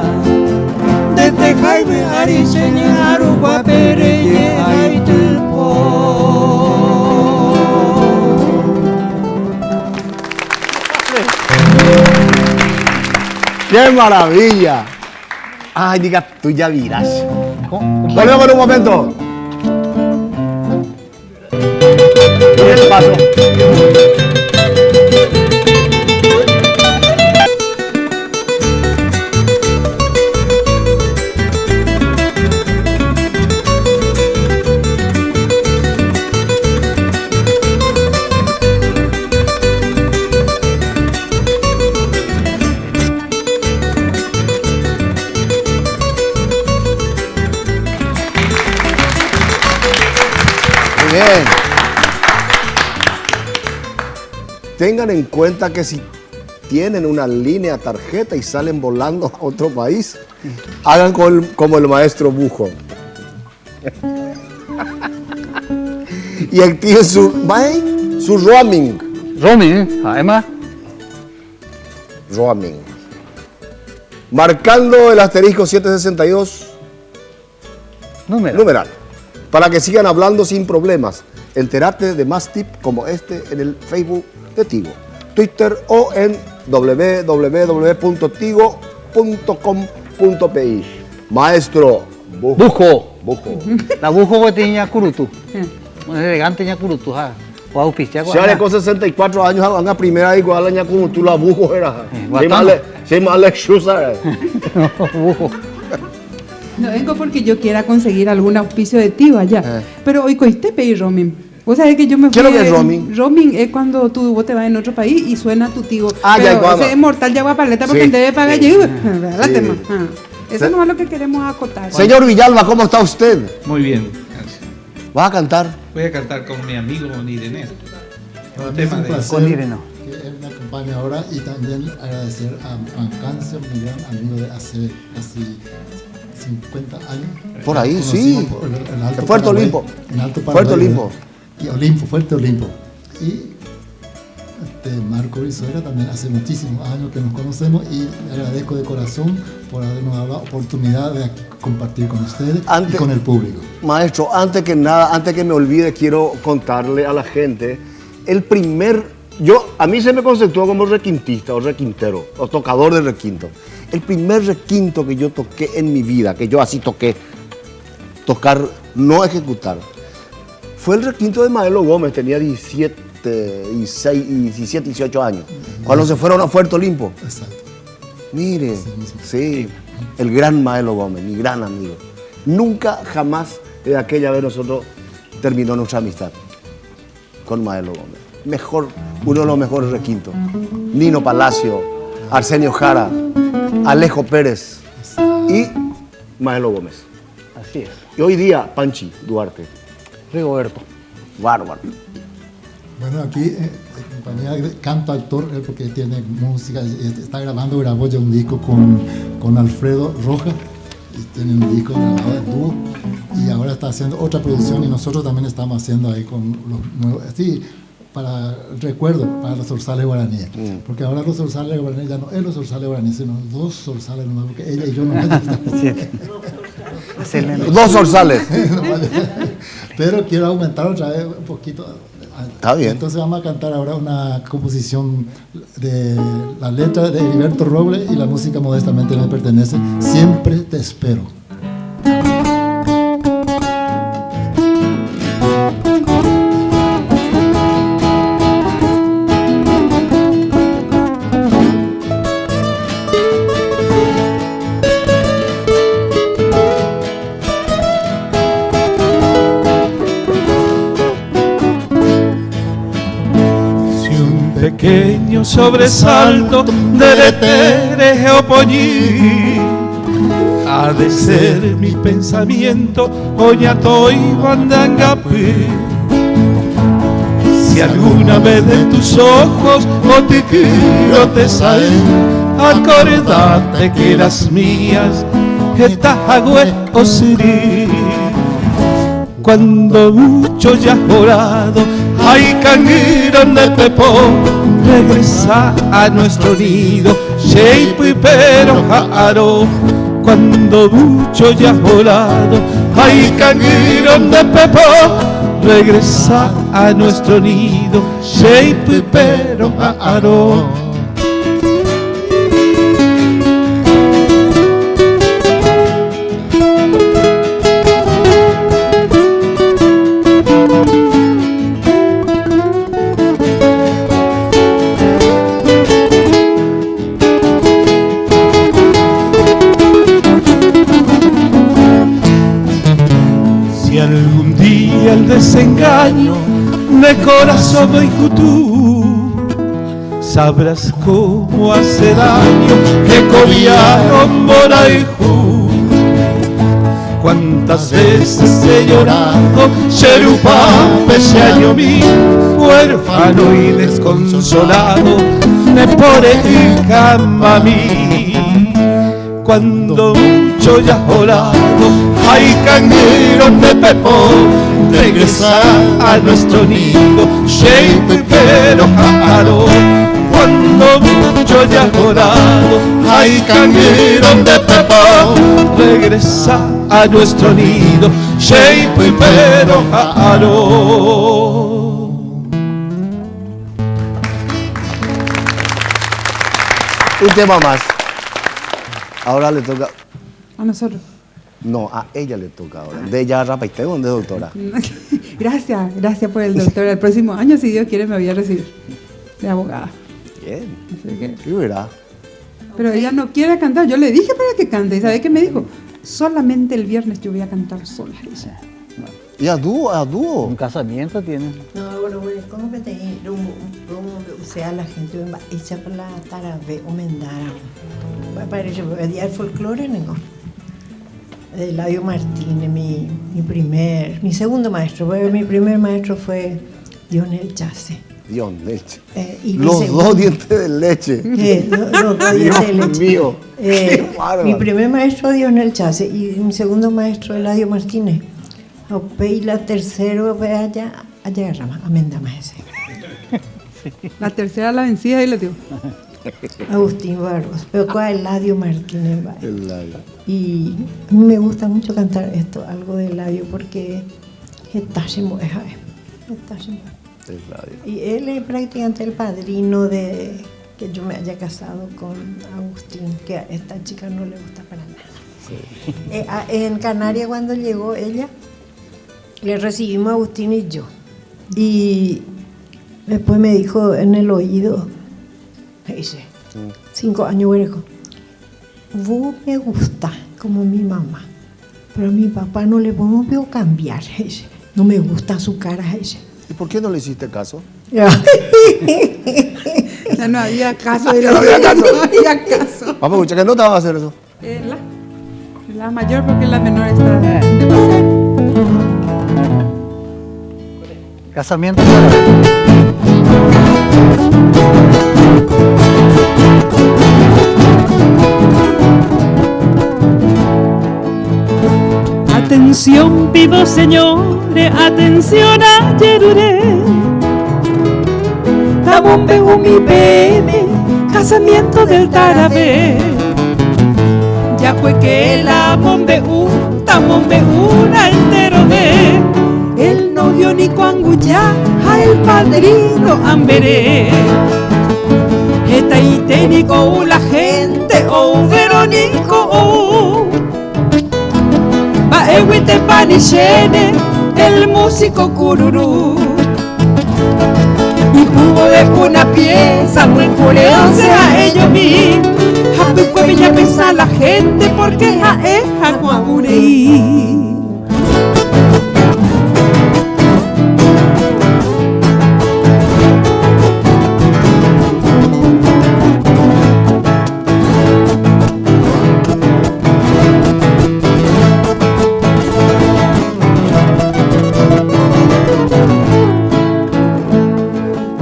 Desde Jaime Ari señaru guapere y ay ¡Qué maravilla! Ay, diga, tú ya virás. Volvemos por un momento. Y el paso. Bien. Tengan en cuenta que si tienen una línea tarjeta y salen volando a otro país, hagan como el maestro Bujo. Y activen su roaming. Roaming, además. Roaming. Marcando el asterisco 762. Numeral. Para que sigan hablando sin problemas. Entérate de más tips como este en el Facebook de Tigo, Twitter o en www.tigo.com.pi. Maestro Bujo. La Bujo que tenía Curutu. Un elegante ña Curutu. O auspicia. Si ahora con 64 años van a primera igual a ña Curutu la Bujo era. Se me Alexusa. Bujo. No vengo porque yo quiera conseguir algún auspicio de Tigo allá. Pero hoy coiste pedir roaming. Vos sabés que yo me fui. ¿Qué es lo que es roaming? Roaming es cuando vos te vas en otro país y suena tu Tigo. Ya, pero ese es mortal ya guapaleta porque sí. debe pagar Sí. Eso no es lo que queremos acotar. Señor Villalba, ¿cómo está usted? Muy bien, gracias. ¿Vas a cantar? Voy a cantar con mi amigo Irene. Para Un mí es tema un de placer Con Irene. que él me acompañe ahora y también agradecer a Cáncer, mi gran amigo de hace casi 50 años. Por ahí, Nos sí. conocimos por el Alto En Puerto Paraguay, Olimpo. En Alto Puerto Paraguay, Olimpo. Y Olimpo, Fuerte Olimpo. Y Marco Brizuela también hace muchísimos años que nos conocemos y le agradezco de corazón por habernos dado la oportunidad de aquí compartir con ustedes y con el público. Maestro, antes que nada, antes que me olvide, quiero contarle a la gente a mí se me conceptuó como requintista o requintero o tocador de requinto. El primer requinto que yo toqué en mi vida, que yo así tocar, no ejecutar, fue el requinto de Maelo Gómez, tenía 17, 18 años, cuando se fueron a Puerto Olimpo. Exacto. Mire, sí, el gran Maelo Gómez, mi gran amigo. Nunca, jamás, de aquella vez nosotros terminó nuestra amistad con Maelo Gómez. Uno de los mejores requintos. Nino Palacio, Arsenio Jara, Alejo Pérez y Maelo Gómez. Así es. Y hoy día, Panchi Duarte. Rigoberto. Bárbaro. Bueno, aquí en compañía de cantautor, porque tiene música, grabó ya un disco con Alfredo Rojas, y tiene un disco grabado en dúo, y ahora está haciendo otra producción y nosotros también estamos haciendo ahí con los nuevos, sí, para recuerdo, para los zorzales guaraníes, porque ahora los zorzales guaraníes ya no es los zorzales guaraníes, sino dos zorzales nomás, porque ella y yo no Dos zorzales. Pero quiero aumentar otra vez un poquito Está bien. Entonces vamos a cantar ahora una composición de la letra de Heriberto Robles y la música modestamente me pertenece. Siempre te espero. Pequeño sobresalto de letere opoñí ha de ser mi pensamiento oñatoy bandangapi. Si alguna vez de tus ojos o te quiero te sale, acordate que las mías estas agüe o sirí. Cuando mucho ya orado, hay canguirón de pepón, regresa a nuestro nido, shape pero jaro. Cuando mucho ya orado, hay canguirón de pepón, regresa a nuestro nido, shape pero jaro. El desengaño de corazón y cutú, sabrás cómo hace daño que cobiaron Moraijú. Cuántas veces he llorado, Cherupá, pese año mío, huérfano y desconsolado, me pone en cama a mí. Cuando mucho ya orado, hay cangueros de pepón, regresa a nuestro nido, shape pero jaro. Cuando mucho ya orado, hay cangueros de pepón, regresa a nuestro nido, shape pero jaro. Un tema más. Ahora le toca. A nosotros. No, a ella le toca ahora. De ella Rapaiteo, ¿dónde es doctora? Gracias por el doctor. El próximo año, si Dios quiere, me voy a recibir de abogada. Bien. Así que, ¿Qué verá? pero ella no quiere cantar. Yo le dije para que cante. ¿Y sabe qué me dijo? Solamente el viernes yo voy a cantar sola. ¿Y a dúo? ¿A dúo? Un casamiento tiene. No, bueno, ¿cómo que te o sea, la gente va hecha por la tarabé o mendara? Para eso, el día del folclore, ¿no? Eladio Martínez, mi segundo maestro. Mi primer maestro fue Dionel Chase. Dios, leche. Los dos dientes de leche. Los dos dientes de leche. Mío. Mi primer maestro Dionel Chase y mi segundo maestro Eladio Martínez. Y la tercera allá agarramos, amendama ese. La tercera la vencida y le digo. Agustín Barros, pero con Eladio Martínez. Eladio. Y a mí me gusta mucho cantar esto, algo de Eladio, porque está y él es prácticamente el padrino de que yo me haya casado con Agustín, que a esta chica no le gusta para nada. Sí. En Canarias, cuando llegó ella, le recibimos a Agustín y yo. Y después me dijo en el oído, me dice, 5 años, hueco, vos me gusta como mi mamá, pero a mi papá no le puedo cambiar, dice. No me gusta su cara, dice. ¿Y por qué no le hiciste caso? Ya no había caso. Ya no había caso. No había caso. Vamos a escuchar, ¿qué nota va a hacer eso? La mayor, porque la menor está de pasar. Casamiento. Atención, vivos señores, atención a Yeruré. Tamombe mi bebé, casamiento del tarabé. Ya fue que la mombe tamombe una entero ve. El novio ni cuanguya el padrino amberé. Eta y técnico la gente o Verónico va ewite panichene el músico cururú. Y hubo de una pieza muy curiosa a ellos mismos. Happy puede ya pensar la gente porque es jaguabureí.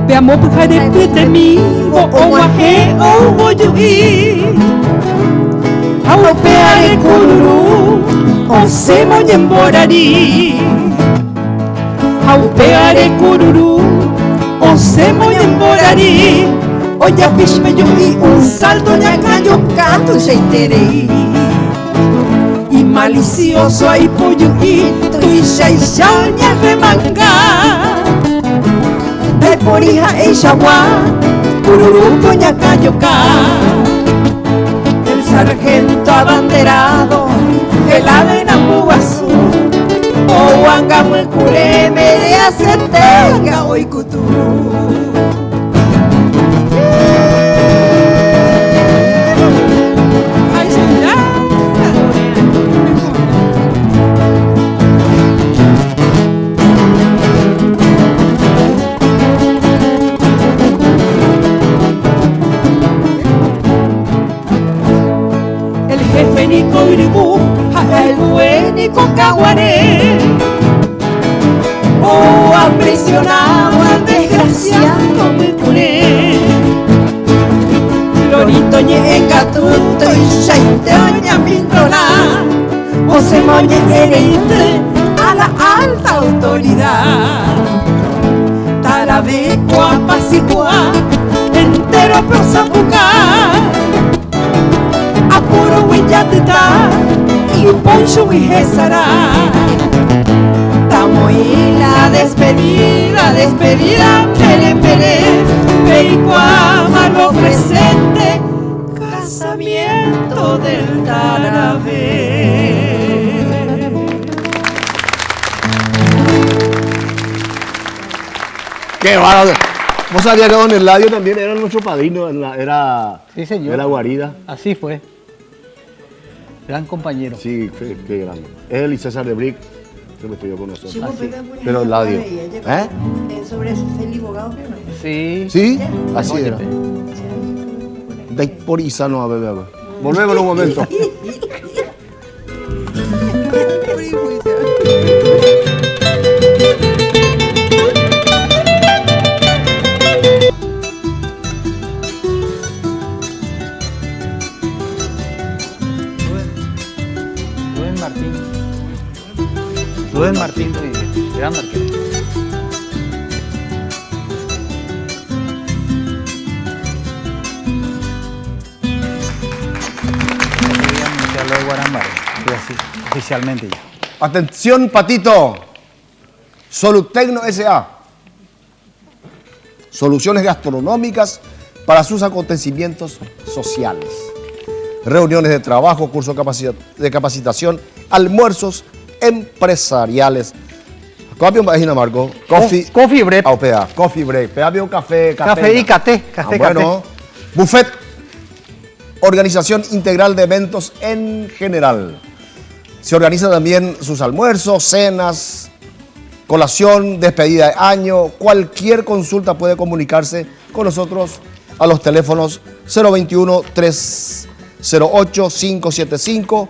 Veamos por de pite mi o guaje o goyuí. Aupea de cururu o se moyen borari. Aupea de cururu o se moyen borari. Oya pishme yo y un salto ya cayó un canto se enteré. Y malicioso hay pollo y tu y ya remanga. De por hija ella gua, cururu coña cayoca. El sargento abanderado, el ave namu azul. O wanga muy cure, me de hace tenga hoy kuturu. Nico Iribu, el buenico Caguaré, oh aprisionado al desgraciado me curé. Lorito en gatuto y chaiteoña pintola, o se moñe hereinte a la alta autoridad. Tarabeco a Pasicua, entero prosapucar. Puro huillatita y un poncho huijesará. Tamo y la despedida, pere, Peicuama lo presente, casamiento del Tarabé. ¡Qué bárbaro! ¿Vos sabías que don Eladio también era nuestro padrino? Sí, señor. Era guarida. Así fue. Gran compañero. Sí, qué grande. Él y César de Brick, que me estudió con nosotros. Sí, pero Eladio. ¿Eh? Sobre Felipe Bogado, pero no. Sí. ¿Sí? Así era. De por Isano a beber. Volvemos en un momento. Rubén Martín Rodríguez, gran arquero. De Guarambara, así, oficialmente ya. Atención, Patito. Solutecno S.A. Soluciones gastronómicas para sus acontecimientos sociales. Reuniones de trabajo, cursos de capacitación, almuerzos empresariales. Copia página, Marco. Coffee break. AUPA. Coffee break. Pégame un café. Café y café. Café, bueno. Buffet. Organización integral de eventos en general. Se organizan también sus almuerzos, cenas, colación, despedida de año. Cualquier consulta puede comunicarse con nosotros a los teléfonos 021-308-575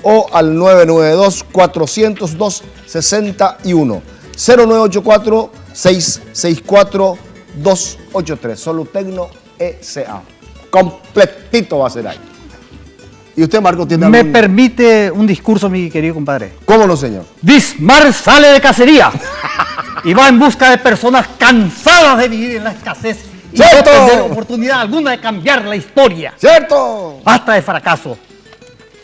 o al 992-402-61. 0984-664-283. Solutecno S.A. Completito va a ser ahí. ¿Y usted, Marco, tiene algún... ¿Me permite un discurso, mi querido compadre? ¿Cómo no, señor? Bismarck sale de cacería y va en busca de personas cansadas de vivir en la escasez y no tener oportunidad alguna de cambiar la historia. ¡Cierto! Basta de fracaso.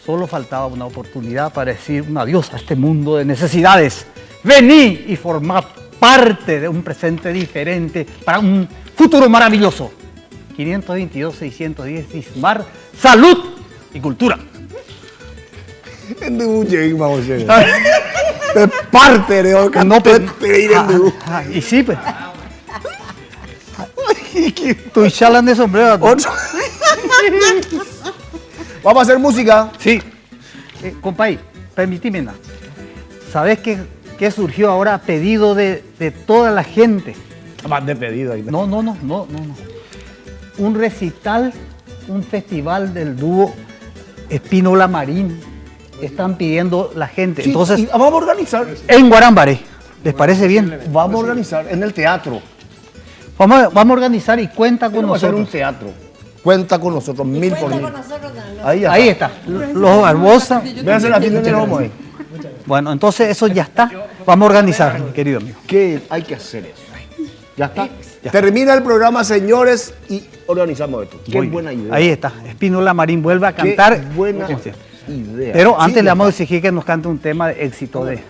Solo faltaba una oportunidad para decir un adiós a este mundo de necesidades. Vení y formad parte de un presente diferente para un futuro maravilloso. 522-610 Dismar, salud y cultura. Es parte de hoy. No, pues, y sí, pues. Estoy chalando de sombrero. Otro. Vamos a hacer música. Sí. Compay, permíteme. ¿Sabes qué surgió ahora a pedido de toda la gente? Más de pedido ahí. No. Un recital, un festival del dúo Espínola Marín. Están pidiendo la gente. Sí, entonces, vamos a organizar. En Guarambaré. ¿Les parece bien? Vamos a organizar en el teatro. Vamos a organizar y cuenta con Vamos a hacer nosotros. un teatro. Cuenta con nosotros, 1000 por 1000. Ahí está. Los Barbosa. Véanse la fin de vamos ahí. Bueno, entonces eso ya está. Vamos a organizar, mi querido amigo. ¿Qué hay que hacer eso? Ya está. Termina el programa, señores, y organizamos esto. Qué buena idea. Ahí está. Espínola Marín vuelve a cantar. Qué buena idea. Pero antes le vamos a exigir que nos cante un tema de éxito de...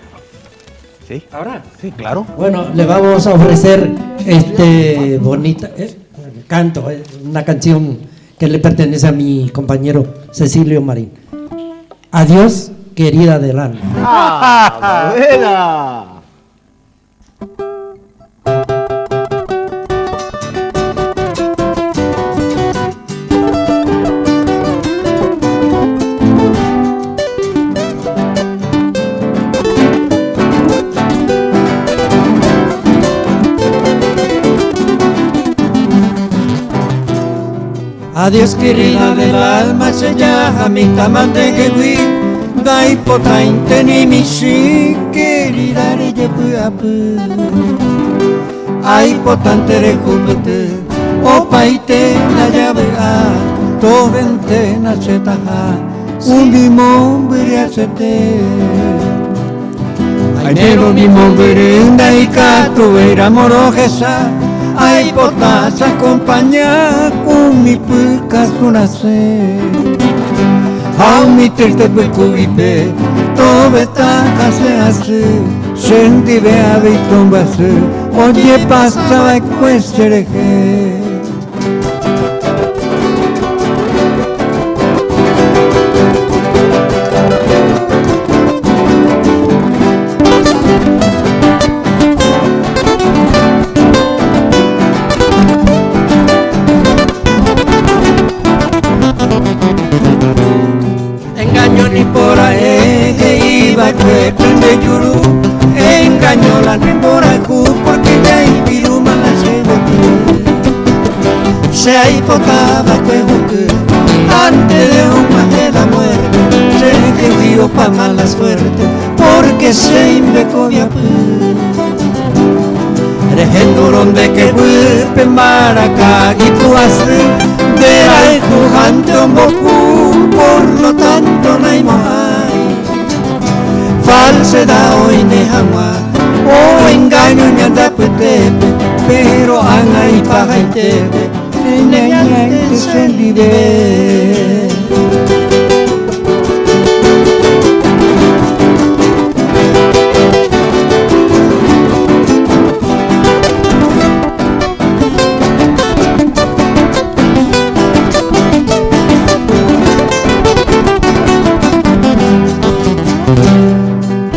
¿Sí? ¿Ahora? Sí, claro. Bueno, le vamos a ofrecer bonita canto, una canción que le pertenece a mi compañero Cecilio Marín. Adiós, querida del alma. ¡Ah, buena! Adiós querida del alma, se llama mi tamante que fui, dai potente ni mi shi, querida de yepuapu. Ay potente de jupete, o paite la llave a, to ventena se taja, un limón briacete. Ay nero limón berenda y cato era morojesa. Ay, potas acompaña con mi pucas una se. Au mi triste pecuipe, tobe taja se hace. Senti vea vitomba se, oye pasa a cuestereje. Ni por ahí que iba que prende yuru, engañó la ni por ahí porque ya impidió mala se hipotaba que busque antes de un maje la muerte, se que dio pa' mala suerte porque se invecó de apu. Regendurón de que huepe maraca y puase de la jugante un bocu, por lo tanto no hay mohai. Falsedad hoy ne jamás, o engaño ni anda petepe, pero anga y paja y tepe, en ella se libre.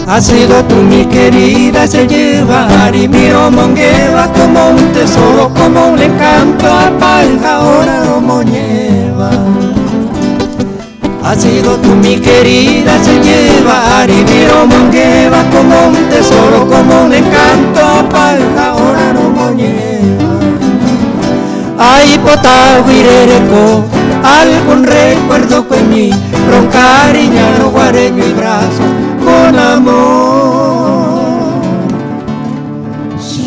Ha sido tú mi querida, se lleva y miro mongueva como un tesoro, como un encanto, apalja ahora como lleva. Ha sido tú mi querida, se lleva y miro mongueva como un tesoro, como un encanto, apalja ahora como lleva. Ay potá huirereco, algún recuerdo con mí, roncariñano, guareño y brazo, con amor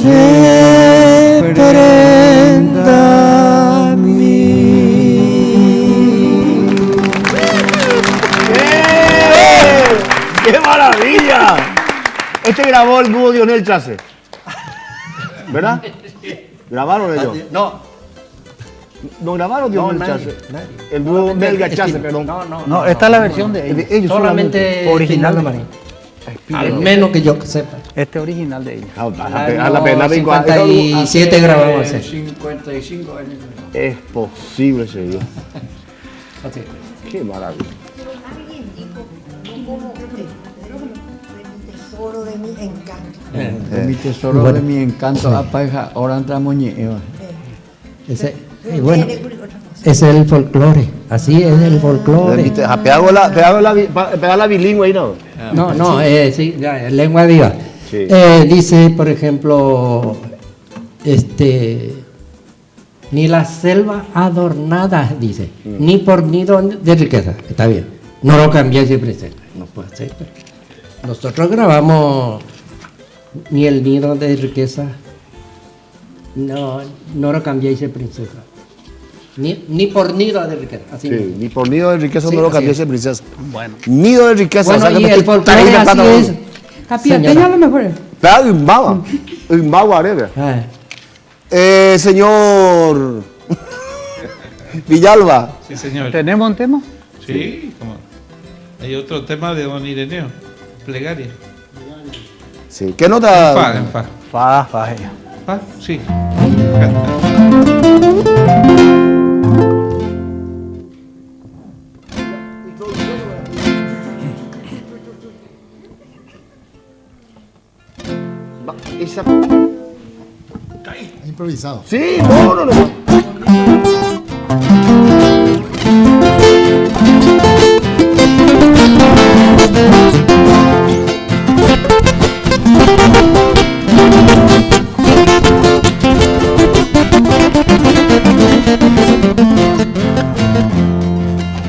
se prenda a mí. ¡Qué maravilla! Este grabó el dúo Dionel Chase, ¿verdad? ¿Grabaron ellos? No grabaron Dionel Chase. El dúo Melga Chase, perdón. No, esta es la versión de ellos. Solamente original de Marín. Al menos que yo sepa. Este original de ella. A la pena 57 grabamos hace. 55 años. Es posible, señor. Así. Qué maravilla. Alguien dijo, como mi tesoro de mi encanto. Mi tesoro de mi encanto, apaja, ahora entramos Ese, bueno, es el folclore. Así es el folclore. Pega la bilingüe ahí, ¿no? No, sí, ya, lengua viva. Sí. Dice, por ejemplo, ni la selva adornada, dice, ni por nido de riqueza. Está bien. No lo cambié siempre. No puede ser. Nosotros grabamos ni el nido de riqueza. No lo cambiéis, princesa. Ni por nido de riqueza. Así Sí, mismo. ni por nido de riqueza Sí, no lo así cambiese, es. princesa. Bueno. Nido de riqueza. Bueno, o sea, y que el me folclore quita así plata, es. Japiateño a lo mejor es. Pega Imbagua, Arabia. Señor Villalba. Sí, señor. ¿Tenemos un tema? Sí, como. Hay otro tema de don Ireneo. Plegaria. Sí. ¿Qué nota? En fa. Fa, ella. Fa, sí. Esa... Improvisado. Sí, no.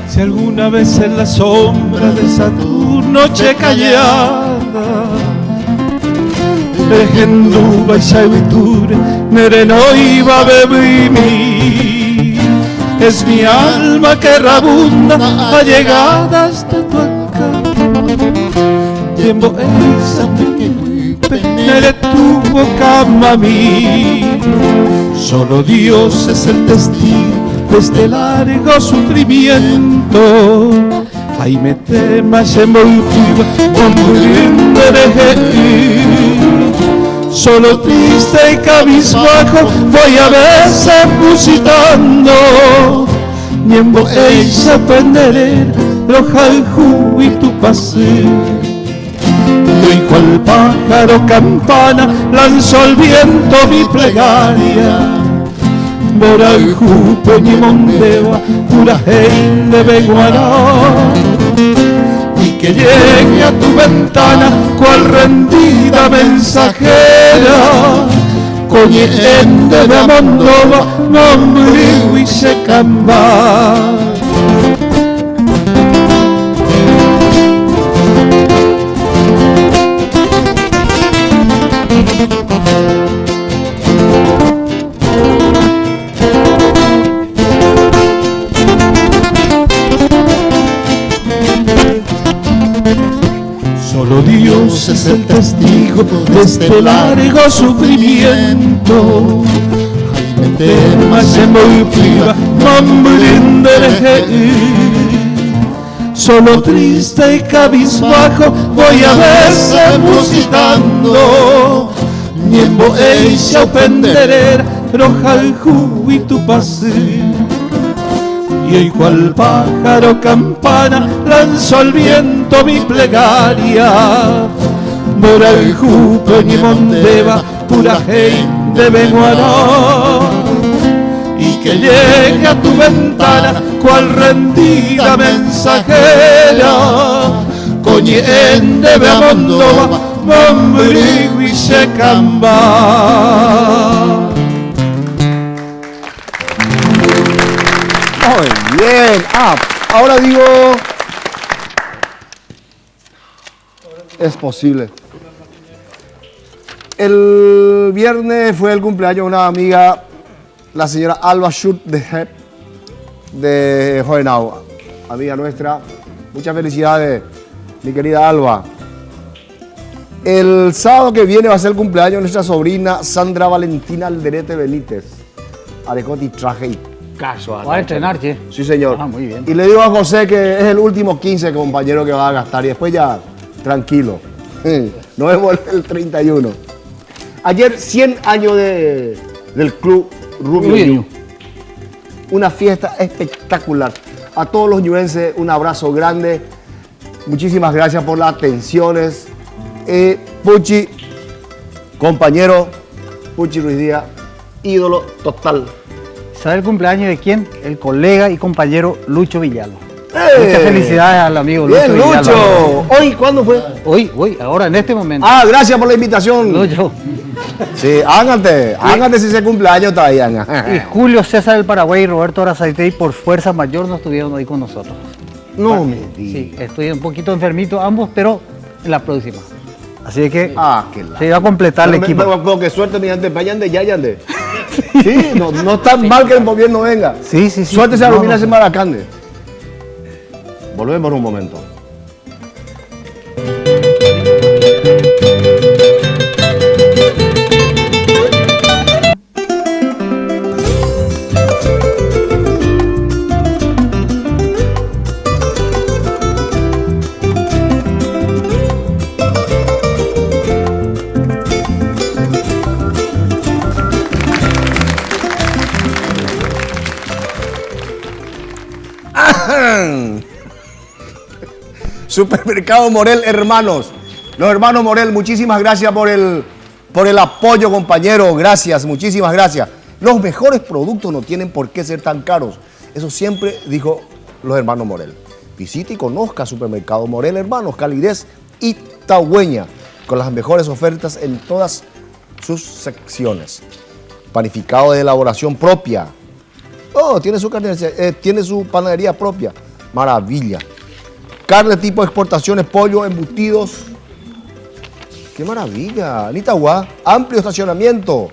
Si alguna vez en la sombra de esa tu noche callada Regenduba y sabiture Nereno iba a beber Es mi alma que rabunda a llegadas de tu acá Tiempo esa nere tuvo cama a mí Solo Dios es el testigo de este largo sufrimiento Ay me temas en motiva con Solo triste y cabizbajo voy a veces musitando Niembo eisa penderera roja el jugo y tu paseo y cual pájaro campana lanzó al viento mi plegaria Boraju, Peñimondeva, pura gente Beguará y que llegue a tu ventana cual rendida mensajera Coñende de Amondova, nombre y se camba Solo Dios es el testigo de este largo sufrimiento. Ay, me temas en motiva, solo triste y cabizbajo voy a veces musitando. Niembo eisa penderera, roja el jugo y tu pase. Y hoy cual pájaro campana lanzó al viento mi plegaria Boraju, Peñimondeva, pura gente Beguará y que llegue a tu ventana cual rendida mensajera Coñende de Amondova, Mombrigo y Secamba. Muy bien. Ahora digo, es posible. El viernes fue el cumpleaños de una amiga, la señora Alba Schut de Hep, de Hohenau, amiga nuestra. Muchas felicidades, mi querida Alba. El sábado que viene va a ser el cumpleaños de nuestra sobrina Sandra Valentina Alderete Benítez. Arecoti traje y caso. ¿Va a estrenar, che? Sí, señor. Muy bien. Y le digo a José que es el último 15, compañero, que va a gastar. Y después ya, tranquilo. Nos vemos el 31. Ayer 100 años del Club Rubio Ñu. Una fiesta espectacular. A todos los ñuenses un abrazo grande. Muchísimas gracias por las atenciones. Puchi, compañero, Puchi Ruiz Díaz, ídolo total. ¿Sabe el cumpleaños de quién? El colega y compañero Lucho Villalba. Muchas felicidades al amigo Lucho Villalba. Lucho. ¿Hoy cuándo fue? Hoy, ahora, en este momento. Gracias por la invitación. Lucho. Sí, hágate si ese cumpleaños todavía. Y Julio César del Paraguay y Roberto Arazaitey por fuerza mayor no estuvieron hoy con nosotros. No me digas. Sí, estoy un poquito enfermito ambos, pero en la próxima. Así que qué se iba a completar el equipo. Pero qué suerte, mi gente, vayan de Yayande. Sí, no está mal que el gobierno venga. Sí. Suerte se ilumina ese Maracande. Volvemos en un momento. Supermercado Morel, hermanos. Los hermanos Morel, muchísimas gracias por el apoyo, compañero. Gracias, muchísimas gracias. Los mejores productos no tienen por qué ser tan caros. Eso siempre dijo los hermanos Morel. Visite y conozca Supermercado Morel, hermanos. Calidez y tagüeña, con las mejores ofertas en todas sus secciones. Panificado de elaboración propia. Tiene su panadería propia. Maravilla. Carne tipo exportaciones, pollo, embutidos. ¡Qué maravilla! Nitagua, amplio estacionamiento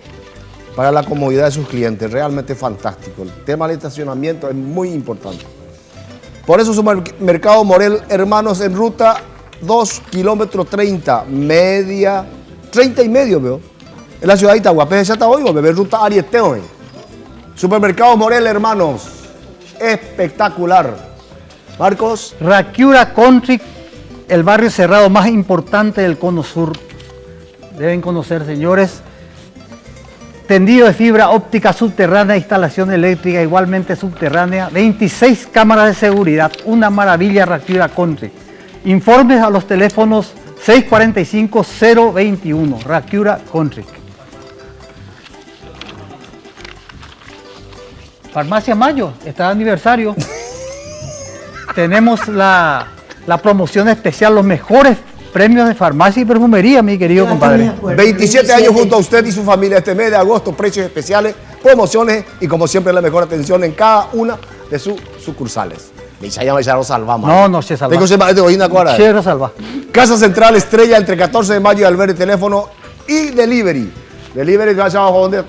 para la comodidad de sus clientes. Realmente fantástico. El tema del estacionamiento es muy importante. Por eso Supermercado Morel, hermanos, en ruta 2 kilómetros 30, 30 y medio, veo. En la ciudad de Itagua. Pues ya está hoy, bebé, ruta Ariete hoy. Supermercado Morel, hermanos. Espectacular. Marcos. Rakiura Country, el barrio cerrado más importante del Cono Sur. Deben conocer, señores. Tendido de fibra óptica subterránea, instalación eléctrica igualmente subterránea, 26 cámaras de seguridad. Una maravilla, Rakiura Country. Informes a los teléfonos 645-021, Rakiura Country. Farmacia Mayo, está de aniversario. Tenemos la promoción especial, los mejores premios de farmacia y perfumería, mi querido compadre. 27 años junto a usted y su familia este mes de agosto, precios especiales, promociones y como siempre la mejor atención en cada una de sus sucursales. No se salva. Se salva. Casa Central Estrella entre 14 de mayo y Alberti, teléfono y delivery. Delivery, gracias a donde a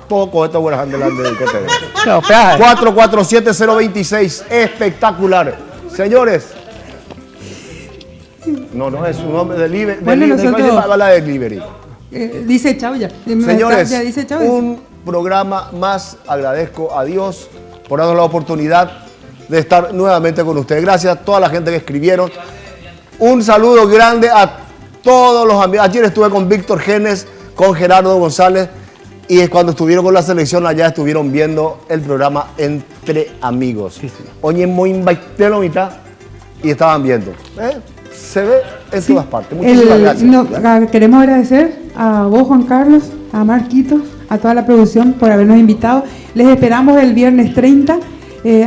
todo esto buenas delante del que te 447-026. Espectacular. Señores. No es su nombre. Delivery. Bueno, Delivery. Dice chau ya. Señores, ya dice chau. Un programa más. Agradezco a Dios por darnos la oportunidad de estar nuevamente con ustedes. Gracias a toda la gente que escribieron. Un saludo grande a todos los amigos. Ayer estuve con Víctor Genes, con Gerardo González, y cuando estuvieron con la selección allá estuvieron viendo el programa Entre Amigos. Oye, muy invité la mitad y estaban viendo. Se ve en todas partes. Muchísimas gracias. Queremos agradecer a vos, Juan Carlos, a Marquitos, a toda la producción por habernos invitado. Les esperamos el viernes 30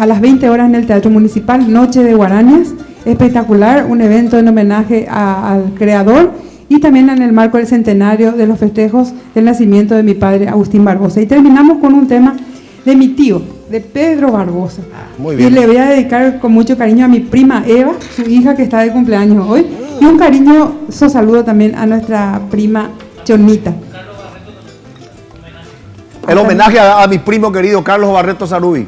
a las 20 horas en el Teatro Municipal, Noche de Guaranías. Espectacular, un evento en homenaje al creador y también en el marco del centenario de los festejos del nacimiento de mi padre Agustín Barbosa. Y terminamos con un tema de mi tío, de Pedro Barbosa. Muy bien. Y le voy a dedicar con mucho cariño a mi prima Eva, su hija que está de cumpleaños hoy. Y un cariñoso saludo también a nuestra prima Chonita. El homenaje a mi primo querido Carlos Barreto Sarubi.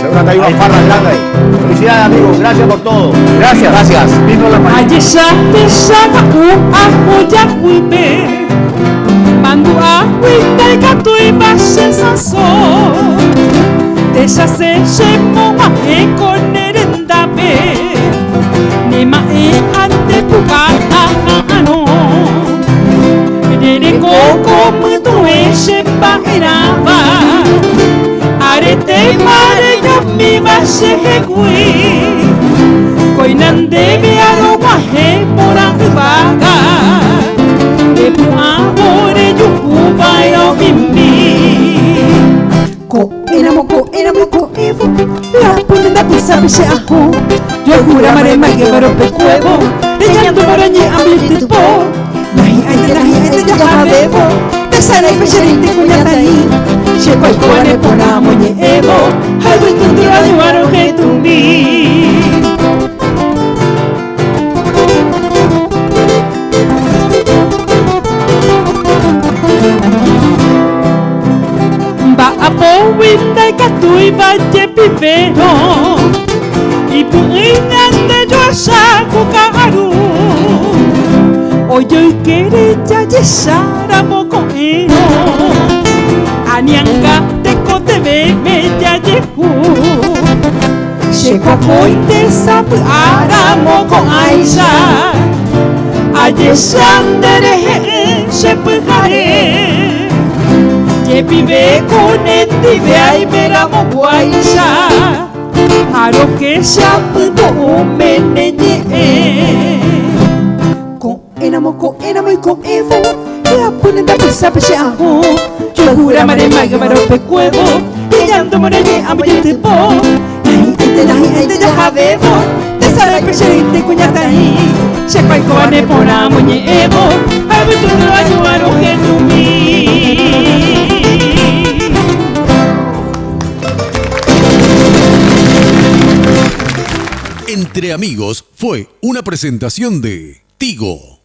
Seguro que hay una farra grande ahí. Felicidades, amigos. Gracias por todo. Gracias. Gracias. Nema e ande puka shehekui koinande biaro wahe porangaga epu ahore yukuba yo bimbi ko enamo ko evo la punta pisa pise ajo yo jura mare mage baro pecuevo deñando morañe ambiente po nahi aite ya bebo tesara pesherinte kunyatani sheko ikone pona moñe evo hago tundura de waro getumbi Winda y catui valle pivero y puinande yo saco caru oyo y quere ya yesara moco eno anianga te cote bebe ya yehu sheko coite sap ara moco aisa ayesandere se pujare que vive con el vive ay meramo guaisa aro que se apudo menene ko enamo y ko evo la punta pisa pise ajo yo jura mare mage baro pecuevo deñando morañe ambiente po nahi aite ya bebo tesara pesherinte kunyatani sheko ikone pona moñe evo habu tundro ayuaro genumi. Entre Amigos fue una presentación de Tigo.